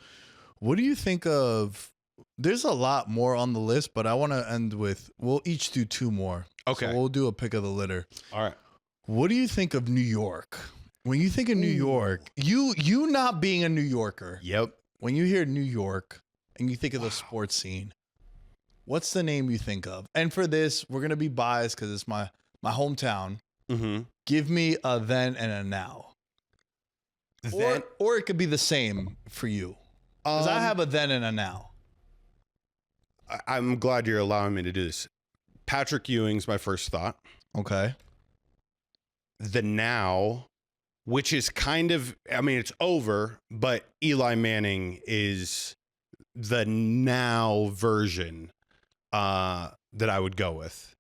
What do you think of? There's a lot more on the list, but I want to end with, we'll each do two more. Okay. So we'll do a pick of the litter. All right. What do you think of New York? When you think of New York, you not being a New Yorker. Yep. When you hear New York and you think of the sports scene, what's the name you think of? And for this, we're going to be biased because it's my hometown. Mm-hmm. Give me a then and a now. Or it could be the same for you. Because I have a then and a now. I'm glad you're allowing me to do this. Patrick Ewing's my first thought. Okay. The now, which is kind of, I mean, it's over, but Eli Manning is the now version that I would go with.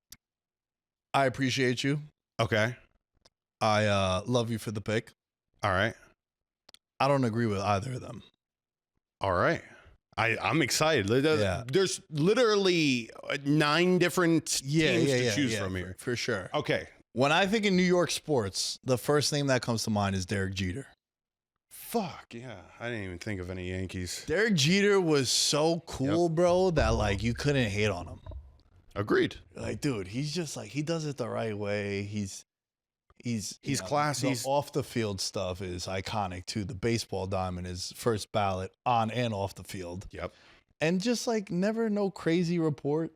I appreciate you. Okay. I love you for the pick. All right. I don't agree with either of them. All right. I'm excited. Yeah. There's literally 9 different teams to choose from here. For sure. Okay. When I think of New York sports, the first name that comes to mind is Derek Jeter. Fuck, yeah. I didn't even think of any Yankees. Derek Jeter was so cool, bro, that like you couldn't hate on him. Agreed. Like, dude, he's just like, he does it the right way. He's classy. The off the field stuff is iconic too. The baseball diamond is first ballot on and off the field. Yep. And just like never no crazy report.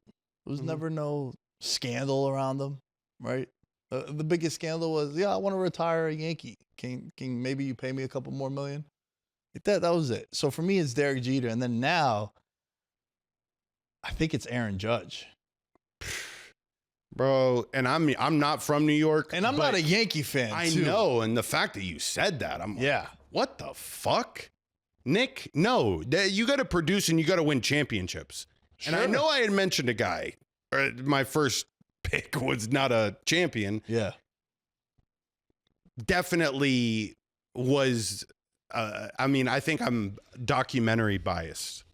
There was never no scandal around him, right? The biggest scandal was, I want to retire a Yankee. Can maybe you pay me a couple more million? Like that was it. So for me, it's Derek Jeter, and then now, I think it's Aaron Judge. Bro, and I'm not from New York. And I'm not a Yankee fan, I too. know, and the fact that you said that, I'm like, what the fuck? Nick, no. You got to produce and you got to win championships. Sure. And I know I had mentioned a guy. My first pick was not a champion. Yeah. Definitely was, I mean, I think I'm documentary biased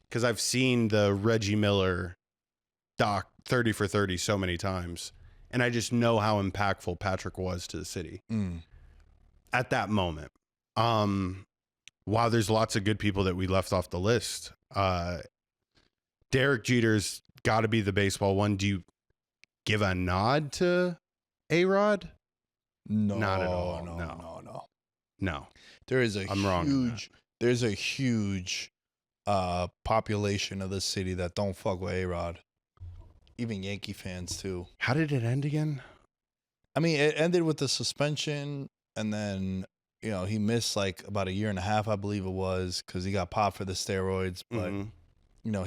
because I've seen the Reggie Miller doc 30 for 30 so many times. And I just know how impactful Patrick was to the city at that moment. While there's lots of good people that we left off the list, Derek Jeter's got to be the baseball one. Do you give a nod to A-Rod? No, not at all. No. There is I'm wrong. There's a huge population of the city that don't fuck with A-Rod. Even Yankee fans too. How did it end again? I mean, it ended with the suspension, and then he missed like about a year and a half, I believe it was, because he got popped for the steroids. But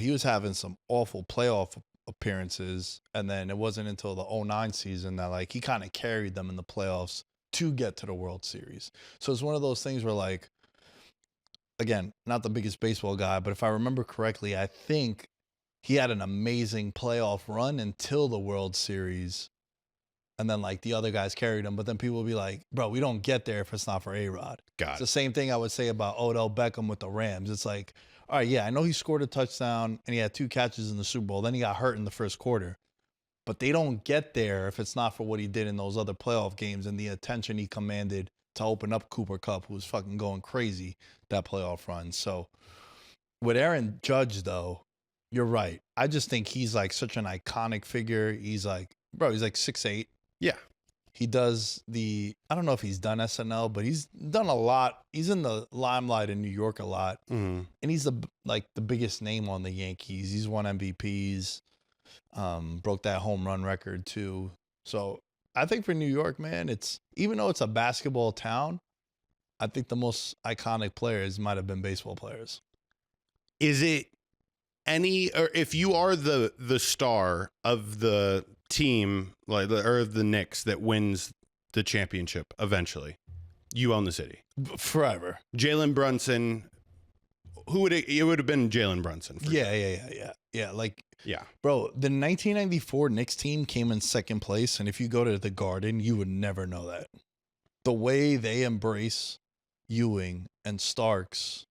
he was having some awful playoff appearances, and then it wasn't until the 2009 season that like he kind of carried them in the playoffs to get to the World Series. So it's one of those things where, like, again, not the biggest baseball guy, but if I remember correctly, I think he had an amazing playoff run until the World Series. And then like the other guys carried him, but then people will be like, bro, we don't get there if it's not for A-Rod. It's the same thing I would say about Odell Beckham with the Rams. It's like, all right, yeah, I know he scored a touchdown and he had 2 catches in the Super Bowl. Then he got hurt in the first quarter. But they don't get there if it's not for what he did in those other playoff games and the attention he commanded to open up Cooper Kupp, who was fucking going crazy that playoff run. So with Aaron Judge, though, you're right. I just think he's like such an iconic figure. He's like, bro, he's like 6'8". Yeah. He does I don't know if he's done SNL, but he's done a lot. He's in the limelight in New York a lot. Mm-hmm. And he's the biggest name on the Yankees. He's won MVPs, broke that home run record too. So I think for New York, man, even though it's a basketball town, I think the most iconic players might have been baseball players. Is it or if you are the star of the team, or the Knicks that wins the championship eventually, you own the city Forever. Jalen Brunson, it would have been Jalen Brunson. Yeah. Yeah. Bro, the 1994 Knicks team came in second place, and if you go to the Garden, you would never know that. The way they embrace Ewing and Starks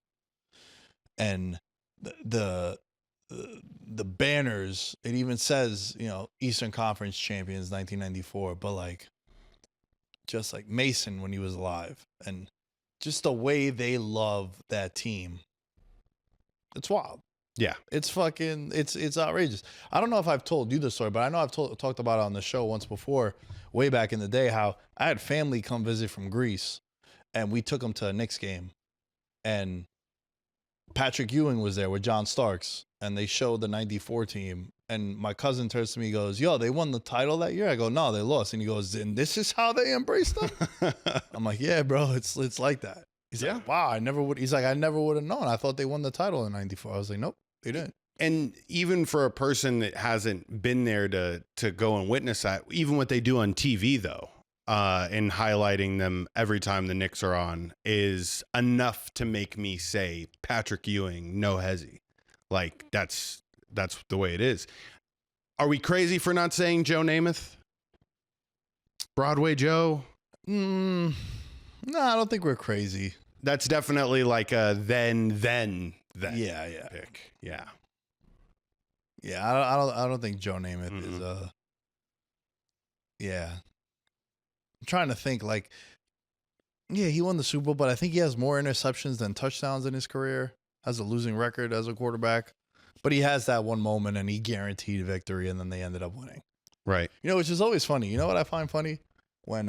and the banners, it even says, Eastern Conference champions 1994, but just like Mason when he was alive, and just the way they love that team. It's wild. Yeah. It's outrageous. I don't know if I've told you the story, but I know I've talked about it on the show once before, way back in the day, how I had family come visit from Greece, and we took them to a Knicks game, and Patrick Ewing was there with John Starks, and they showed the 94 team, and my cousin turns to me and goes, yo, they won the title that year? I go, no, they lost. And he goes, and this is how they embraced them? I'm like, yeah, bro, it's like that. He's like, wow, I never would have known. I thought they won the title in 94. I was like, nope, they didn't. And even for a person that hasn't been there to go and witness that, even what they do on TV, though, and highlighting them every time the Knicks are on is enough to make me say Patrick Ewing, no hezzy. Like, that's the way it is. Are we crazy for not saying Joe Namath? Broadway Joe? No, I don't think we're crazy. That's definitely like a then Yeah. pick. Yeah. Yeah, I don't think Joe Namath is yeah. I'm trying to think, he won the Super Bowl, but I think he has more interceptions than touchdowns in his career. Has a losing record as a quarterback. But he has that one moment and he guaranteed victory, and then they ended up winning. Right. Which is always funny. You know what I find funny? When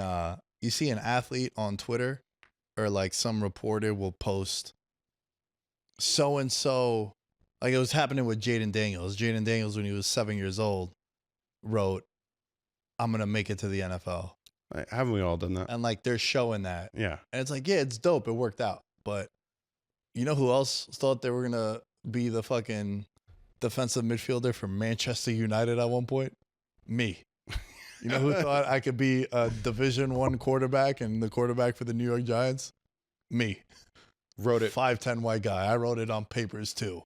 you see an athlete on Twitter, or some reporter will post so-and-so, like it was happening with Jaden Daniels. Jaden Daniels, when he was 7 years old, wrote, I'm going to make it to the NFL. Right. Haven't we all done that? And they're showing that. Yeah. And it's it's dope. It worked out. But you know who else thought they were going to be the fucking defensive midfielder for Manchester United at one point? Me. You know who thought I could be a Division I quarterback and the quarterback for the New York Giants? Me. Wrote it. 5'10" white guy. I wrote it on papers too.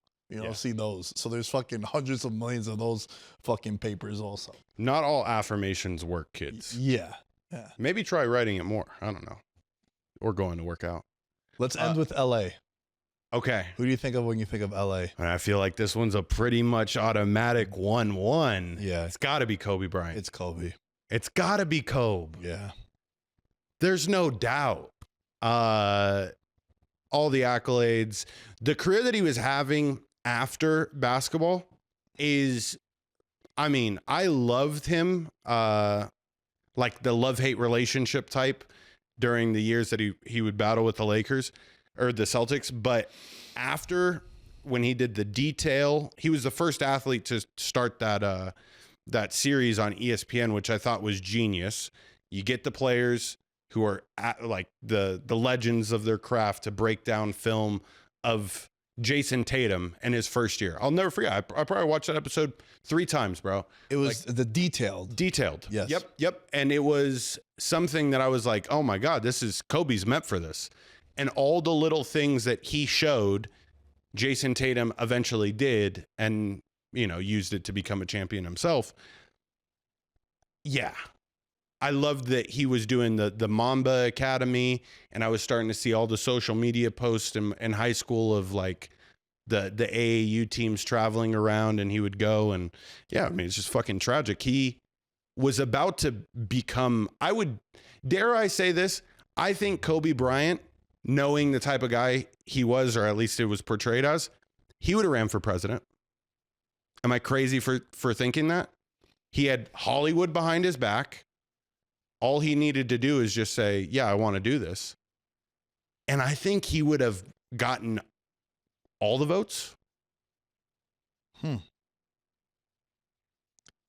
See those. So there's fucking hundreds of millions of those fucking papers also. Not all affirmations work, kids. Yeah. Maybe try writing it more. I don't know. Or going to work out. Let's end with LA. Okay. Who do you think of when you think of LA? I feel like this one's a pretty much automatic 1-1. Yeah. It's got to be Kobe Bryant. It's Kobe. It's got to be Kobe. Yeah. There's no doubt. All the accolades. The career that he was having after basketball is, I loved him. Like the love-hate relationship type during the years that he would battle with the Lakers or the Celtics. But after, when he did the detail, he was the first athlete to start that series on ESPN, which I thought was genius. You get the players who are the legends of their craft to break down film of Jason Tatum and his first year. I'll never forget. I probably watched that episode 3 times, bro. It was the detailed. Yes. Yep. And it was something that I was like, oh my God, Kobe's meant for this. And all the little things that he showed, Jason Tatum eventually did and, used it to become a champion himself. Yeah. I loved that he was doing the Mamba Academy, and I was starting to see all the social media posts in high school of the AAU teams traveling around, and he would go, and it's just fucking tragic. He was about to become, dare I say this, I think Kobe Bryant, knowing the type of guy he was, or at least it was portrayed as, he would have ran for president. Am I crazy for thinking that? He had Hollywood behind his back. All he needed to do is just say, yeah, I want to do this. And I think he would have gotten all the votes. I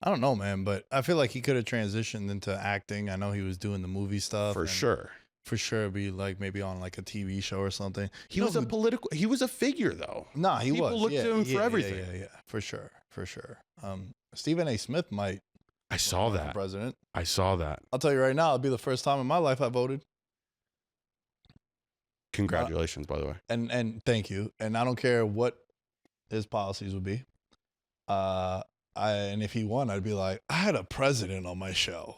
don't know, man, but I feel like he could have transitioned into acting. I know he was doing the movie stuff. For sure. For sure, be like maybe on like a TV show or something. He was a figure though. Nah, he People was. looked to him for everything. Yeah, for sure. Stephen A. Smith might. I saw that. President. I saw that. I'll tell you right now, it'll be the first time in my life I voted. Congratulations, by the way. And thank you. And I don't care what his policies would be. And if he won, I'd be like, I had a president on my show.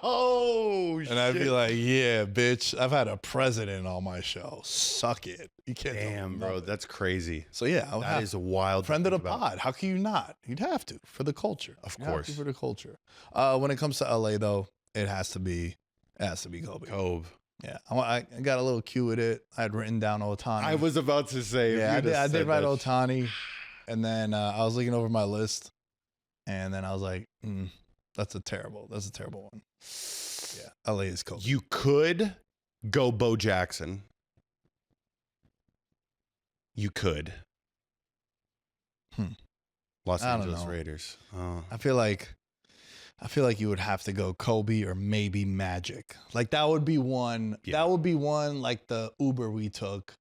Oh, and I'd be like, yeah, bitch, I've had a president on my show. Suck it. You can't. Damn, bro, that's crazy. So yeah, that is a wild friend of the pod. How can you not? You'd have to for the culture, of course, for the culture. When it comes to LA, though, it has to be Kobe. Yeah, I got a little cue with it. I had written down Ohtani. I was about to say, yeah, I did write Ohtani, and then I was looking over my list. And then I was like, that's a terrible one. Yeah, LA is Kobe. You could go Bo Jackson. You could. Los Angeles Raiders. Oh. I feel like you would have to go Kobe or maybe Magic. Like that would be one. Yeah. That would be one like the Uber we took.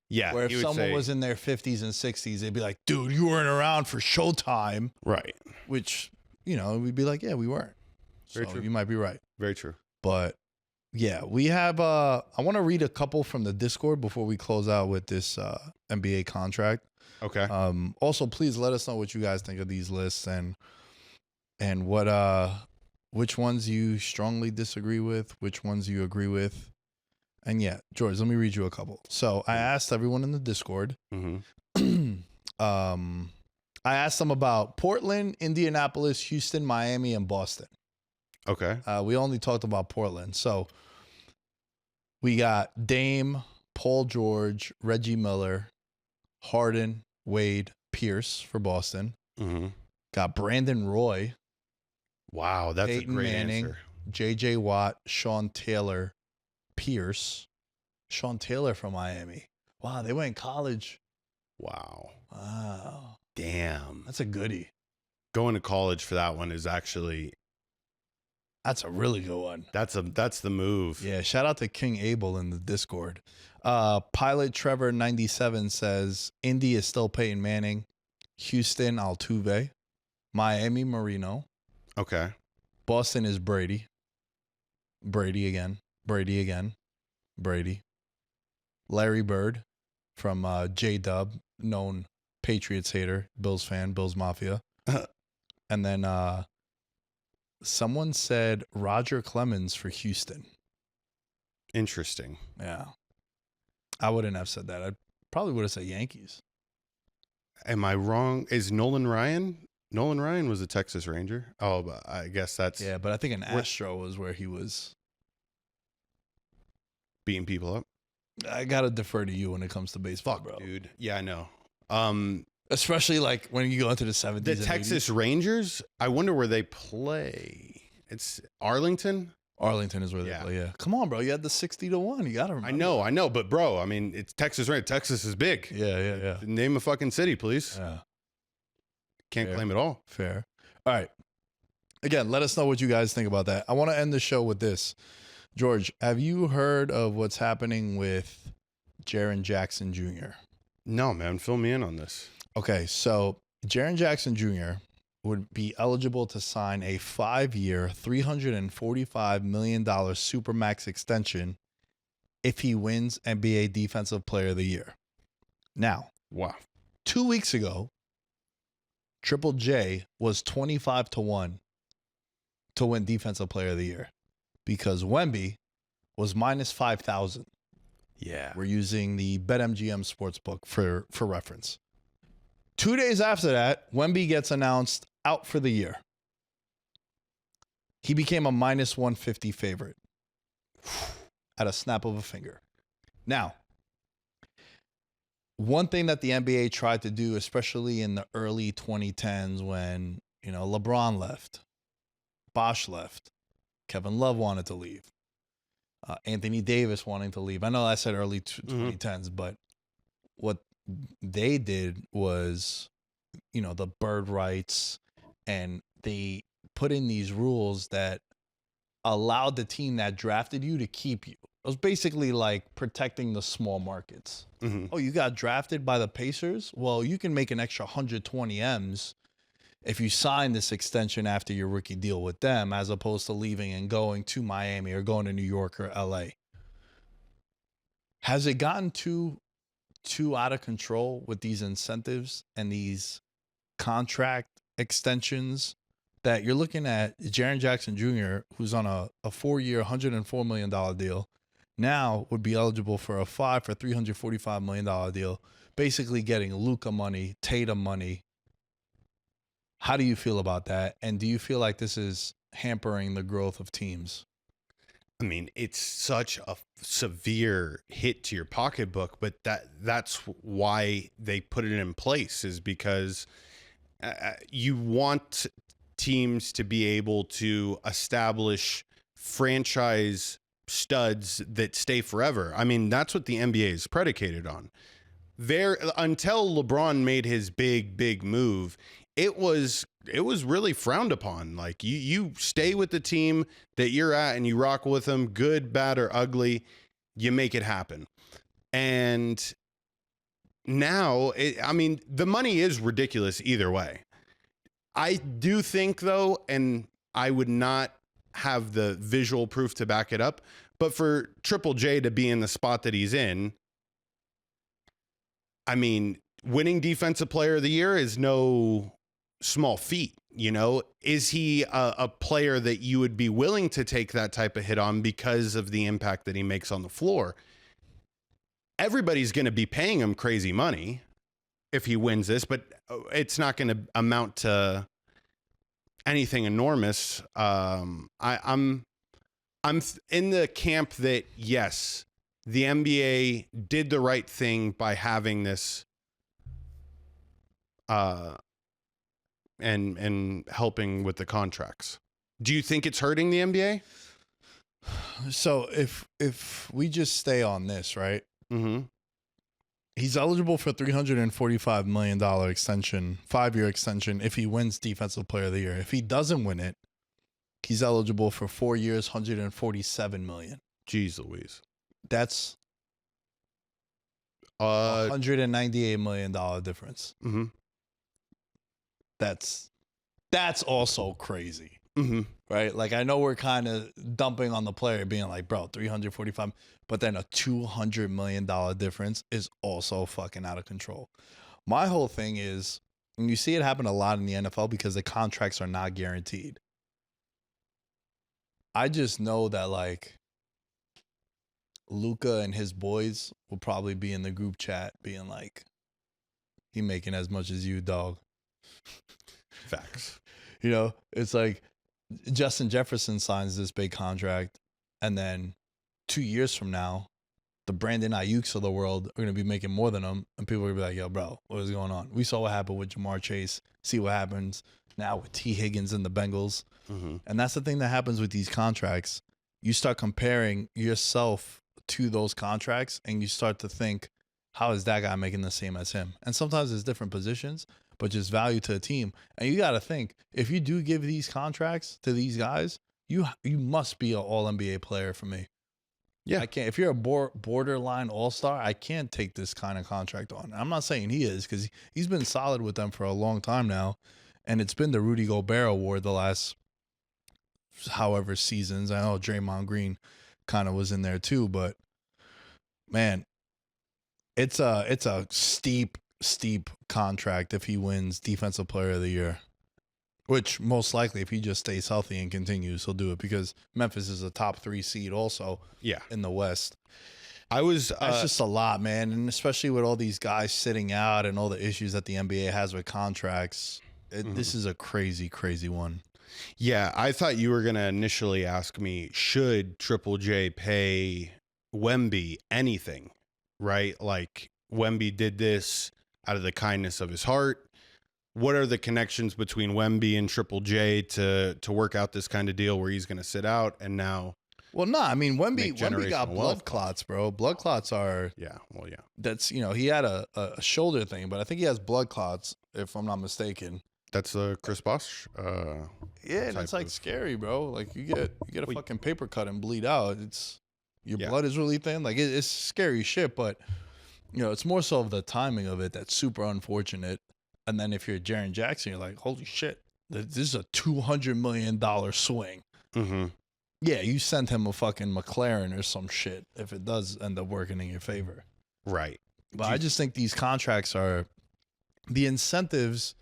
Yeah. Where if someone was in their 50s and 60s, they'd be like, dude, you weren't around for Showtime. Right. Which, we'd be like, yeah, we weren't. Very true. You might be right. Very true. But yeah, we have, I want to read a couple from the Discord before we close out with this NBA contract. Okay. Also, please let us know what you guys think of these lists and what, which ones you strongly disagree with, which ones you agree with. And yeah, George, let me read you a couple. So I asked everyone in the Discord. I asked them about Portland, Indianapolis, Houston, Miami, and Boston. Okay. We only talked about Portland. So we got Dame, Paul George, Reggie Miller, Harden, Wade, Pierce for Boston. Got Brandon Roy. Wow, that's Peyton a great Manning, answer. J.J. Watt, Sean Taylor, Pierce. Sean Taylor from Miami. Wow, they went in college. Wow. Damn. That's a goodie. Going to college for that one is actually... That's a really good one. That's the move. Yeah, shout out to King Abel in the Discord. Pilot Trevor 97 says, Indy is still Peyton Manning. Houston, Altuve. Miami, Marino. Okay. Boston is Brady. Brady again. Brady. Larry Bird from J-Dub, known Patriots hater, Bills fan, Bills Mafia. And then someone said Roger Clemens for Houston. Interesting. Yeah. I wouldn't have said that. I probably would have said Yankees. Am I wrong? Is Nolan Ryan? Nolan Ryan was a Texas Ranger. Oh, but I guess that's... Yeah, but I think an Astro was where he was... beating people up. I got to defer to you when it comes to baseball, bro. Dude. Yeah, I know. Especially like when you go into the 70s. The Texas Rangers, I wonder where they play. It's Arlington? Arlington is where they play, yeah. Come on, bro. You had the 60-1. You got to remember. I know. But, bro, I mean, it's Texas, right? Texas is big. Yeah. Name a fucking city, please. Yeah. Can't claim it all. Fair. All right. Again, let us know what you guys think about that. I want to end the show with this. George, have you heard of what's happening with Jaren Jackson Jr.? No, man. Fill me in on this. Okay, so Jaren Jackson Jr. would be eligible to sign a 5-year, $345 million Supermax extension if he wins NBA Defensive Player of the Year. Now, wow. 2 weeks ago, Triple J was 25-1 to win Defensive Player of the Year because Wemby was minus 5,000. Yeah. We're using the BetMGM Sportsbook for reference. 2 days after that, Wemby gets announced out for the year. He became a minus 150 favorite at a snap of a finger. Now, one thing that the NBA tried to do, especially in the early 2010s when, LeBron left, Bosh left, Kevin Love wanted to leave. Anthony Davis wanting to leave. I know I said early 2010s, but what they did was, the bird rights, and they put in these rules that allowed the team that drafted you to keep you. It was basically like protecting the small markets. Oh, you got drafted by the Pacers? Well, you can make an extra 120 M's if you sign this extension after your rookie deal with them, as opposed to leaving and going to Miami or going to New York or LA. Has it gotten too out of control with these incentives and these contract extensions that you're looking at Jaren Jackson Jr., who's on a 4-year, $104 million deal, now would be eligible for a 5 for $345 million deal, basically getting Luka money, Tatum money. How do you feel about that? And do you feel like this is hampering the growth of teams? I mean, it's such a severe hit to your pocketbook, but that's why they put it in place, is because you want teams to be able to establish franchise studs that stay forever. I mean, that's what the NBA is predicated on. Until LeBron made his big move, it was really frowned upon. Like, you stay with the team that you're at and you rock with them, good, bad, or ugly, you make it happen. And now, the money is ridiculous either way. I do think, though, and I would not have the visual proof to back it up, but for Triple J to be in the spot that he's in, I mean, winning Defensive Player of the Year is no small feat. Is he a player that you would be willing to take that type of hit on because of the impact that he makes on the floor? Everybody's going to be paying him crazy money if he wins this, but it's not going to amount to anything enormous. I'm in the camp that, yes, the NBA did the right thing by having this and helping with the contracts. Do you think it's hurting the NBA? So if we just stay on this, right? He's eligible for $345 million extension, 5-year extension, if he wins Defensive Player of the Year. If he doesn't win it, he's eligible for 4 years, $147 million. Jeez Louise. That's $198 million difference. That's also crazy. Right? Like, I know we're kind of dumping on the player, being like, bro, 345, but then a $200 million difference is also fucking out of control. My whole thing is, and you see it happen a lot in the NFL because the contracts are not guaranteed. I just know that, like, Luka and his boys will probably be in the group chat being like, he making as much as you, dog. Facts. It's like Justin Jefferson signs this big contract, and then 2 years from now, the Brandon Ayuks of the world are going to be making more than him, and people are going to be like, yo, bro, what is going on? We saw what happened with Jamar Chase. See what happens now with T. Higgins and the Bengals. And that's the thing that happens with these contracts. You start comparing yourself to those contracts, and you start to think, how is that guy making the same as him? And sometimes it's different positions, but just value to a team. And you got to think, if you do give these contracts to these guys, you must be an all-NBA player for me. Yeah. I can't. If you're a borderline all-star, I can't take this kind of contract on. I'm not saying he is, because he's been solid with them for a long time now, and it's been the Rudy Gobert Award the last however seasons. I know Draymond Green kind of was in there too, but man, it's a steep contract if he wins Defensive Player of the Year, which most likely, if he just stays healthy and continues, he'll do it, because Memphis is a top 3 seed also in the West. That's just a lot, man. And especially with all these guys sitting out and all the issues that the NBA has with contracts, this is a crazy, crazy one. Yeah, I thought you were going to initially ask me, should Triple J pay Wemby anything, right? Like, Wemby did this out of the kindness of his heart. what are the connections between Wemby and Triple J to work out this kind of deal where he's going to sit out and now. Well, no, I mean, Wemby got generational blood wealth. clots, bro. Blood clots are, Yeah, well, yeah. that's, he had a shoulder thing, but I think he has blood clots, if I'm not mistaken. That's the Chris Bosh. Yeah, and it's like of- scary, bro. Like you get a fucking paper cut and bleed out. Your Yeah. blood is really thin. Like it's scary shit, but it's more so of the timing of it that's super unfortunate. And then if you're Jaren Jackson, you're like, holy shit, this is a $200 million swing. Mm-hmm. Yeah, you sent him a fucking McLaren or some shit if it does end up working in your favor. Right. But I just think these contracts are the incentives.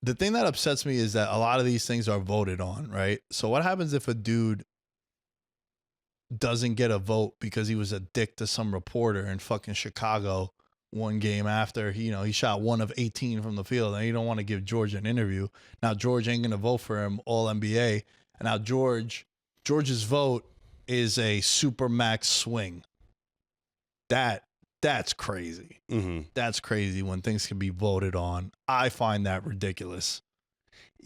The thing that upsets me is that a lot of these things are voted on, right? So what happens if a dude doesn't get a vote because he was a dick to some reporter in fucking Chicago one game after he shot 1 of 18 from the field, and you don't want to give George an interview. Now George ain't gonna vote for him all NBA, and now George's vote is a Supermax swing. That's crazy. Mm-hmm. That's crazy when things can be voted on. I find that ridiculous.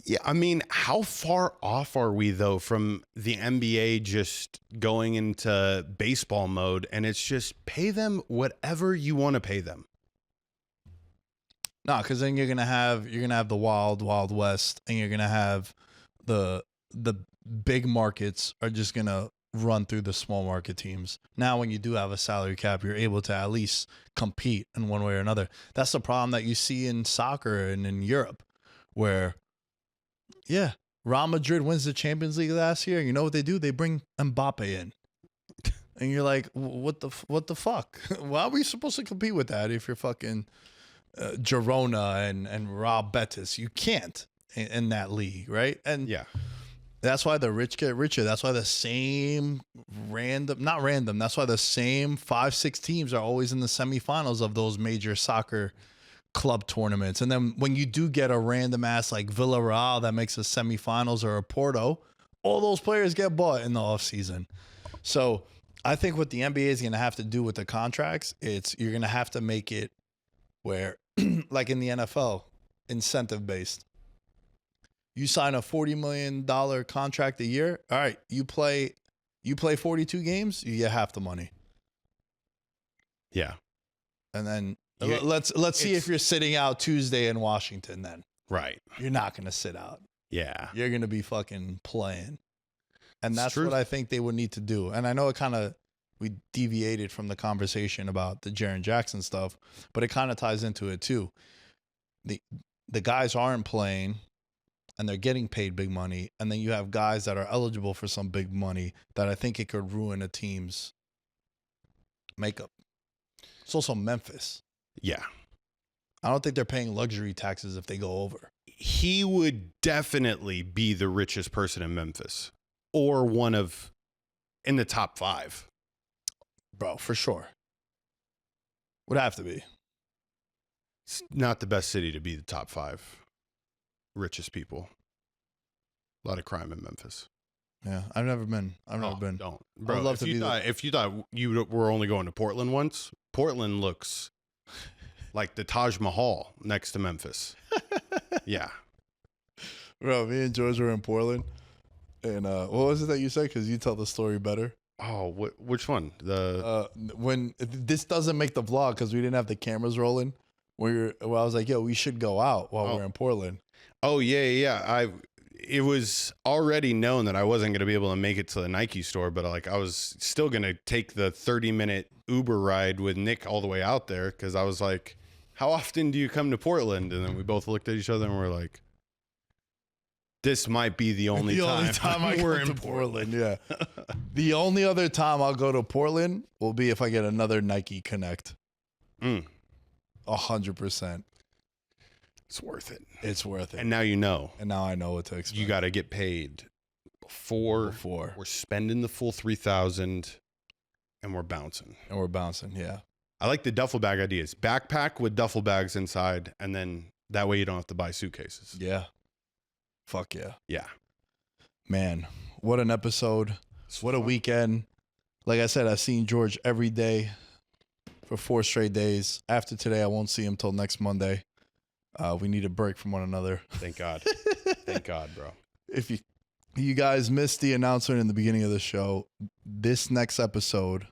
Yeah, I mean, how far off are we though from the NBA just going into baseball mode and it's just pay them whatever you want to pay them? No, because then you're gonna have the wild west, and you're gonna have the big markets are just gonna run through the small market teams. Now, when you do have a salary cap, you're able to at least compete in one way or another. That's the problem that you see in soccer and in Europe, where, yeah, Real Madrid wins the Champions League last year. You know what they do? They bring Mbappe in. And you're like, what the fuck? Why are we supposed to compete with that if you're fucking Girona and Rob Betis? You can't in that league, right? And Yeah. that's why the rich get richer. That's why the same that's why the same 5-6 teams are always in the semifinals of those major soccer club tournaments. And then when you do get a random ass like Villarreal that makes a semifinals, or a Porto, all those players get bought in the offseason. So I think what the NBA is going to have to do with the contracts, you're going to have to make it where, like in the NFL, incentive based. You sign a $40 million contract a year. All right, you play 42 games, you get half the money. Yeah. And then Yeah, let's see if you're sitting out Tuesday in Washington. Then Right. you're not going to sit out. Yeah. You're going to be fucking playing. And It's that's true. what I think they would need to do. And I know we deviated from the conversation about the Jaren Jackson stuff, but it kind of ties into it too. The guys aren't playing and they're getting paid big money. And then you have guys that are eligible for some big money that I think it could ruin a team's makeup. It's also Memphis. Yeah. I don't think they're paying luxury taxes if they go over. He would definitely be the richest person in Memphis, or in the top 5. Bro, for sure. Would have to be. It's not the best city to be the top 5 richest people. A lot of crime in Memphis. Yeah, I've never been. Don't. Bro, I'd love to be if you thought you were only going to Portland once, Portland looks like the Taj Mahal next to Memphis. Yeah. Bro, me and George were in Portland. And what was it that you said? Because you tell the story better. Oh, which one? When this doesn't make the vlog because we didn't have the cameras rolling. Where I was like, yo, we should go out while we're in Portland. Oh, yeah. It was already known that I wasn't going to be able to make it to the Nike store, but I was still going to take the 30-minute Uber ride with Nick all the way out there because I was like, how often do you come to Portland? And then we both looked at each other and we're like, this might be the only time I we're go to in Portland. Yeah. The only other time I'll go to Portland will be if I get another Nike Connect. 100%. It's worth it. It's worth it. And now you know. And now I know what to expect. You got to get paid before we're spending the full 3,000 and we're bouncing. And we're bouncing, yeah. I like the duffel bag ideas. Backpack with duffel bags inside, and then that way you don't have to buy suitcases. Yeah. Fuck yeah. Yeah. Man, what an episode. What a weekend. Like I said, I've seen George every day for 4 straight days. After today, I won't see him till next Monday. We need a break from one another. Thank God. Thank God, bro. If you guys missed the announcement in the beginning of the show, this next episode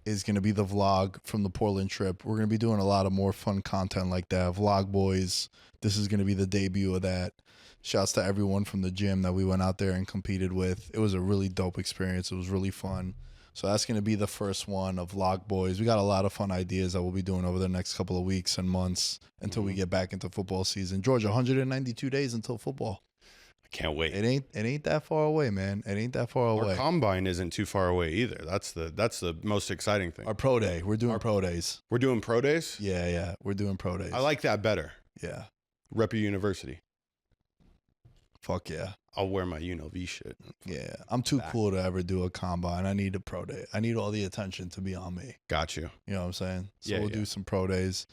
is going to be the vlog from the Portland trip. We're going to be doing a lot of more fun content like that. Vlog Boys. This is going to be the debut of that. Shouts to everyone from the gym that we went out there and competed with. It was a really dope experience. It was really fun. So that's going to be the first one of Vlog Boys. We got a lot of fun ideas that we'll be doing over the next couple of weeks and months until we get back into football season. George, 192 days until football. Can't wait. It ain't that far away, man. It ain't that far away. Our combine isn't too far away either. That's the most exciting thing. Our pro day. We're doing pro days. We're doing pro days? Yeah. We're doing pro days. I like that better. Yeah. Rep your university. Fuck yeah. I'll wear my UNLV shit. Yeah. I'm too cool to ever do a combine. I need a pro day. I need all the attention to be on me. Got you. You know what I'm saying? So Yeah, we'll yeah. do some pro days.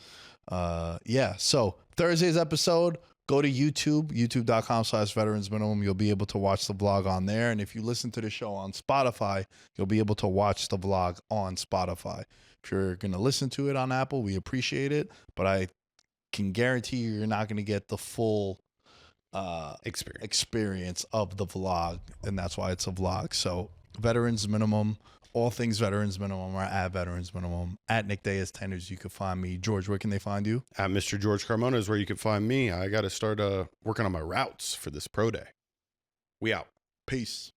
So Thursday's episode, go to YouTube, youtube.com/Veterans Minimum. You'll be able to watch the vlog on there. And if you listen to the show on Spotify, you'll be able to watch the vlog on Spotify. If you're going to listen to it on Apple, we appreciate it. But I can guarantee you're not going to get the full experience of the vlog. And that's why it's a vlog. So Veterans Minimum. All things Veterans Minimum are at Veterans Minimum. At Nick Diaz Tenders, you can find me. George, where can they find you? At Mr. George Carmona is where you can find me. I got to start working on my routes for this pro day. We out. Peace.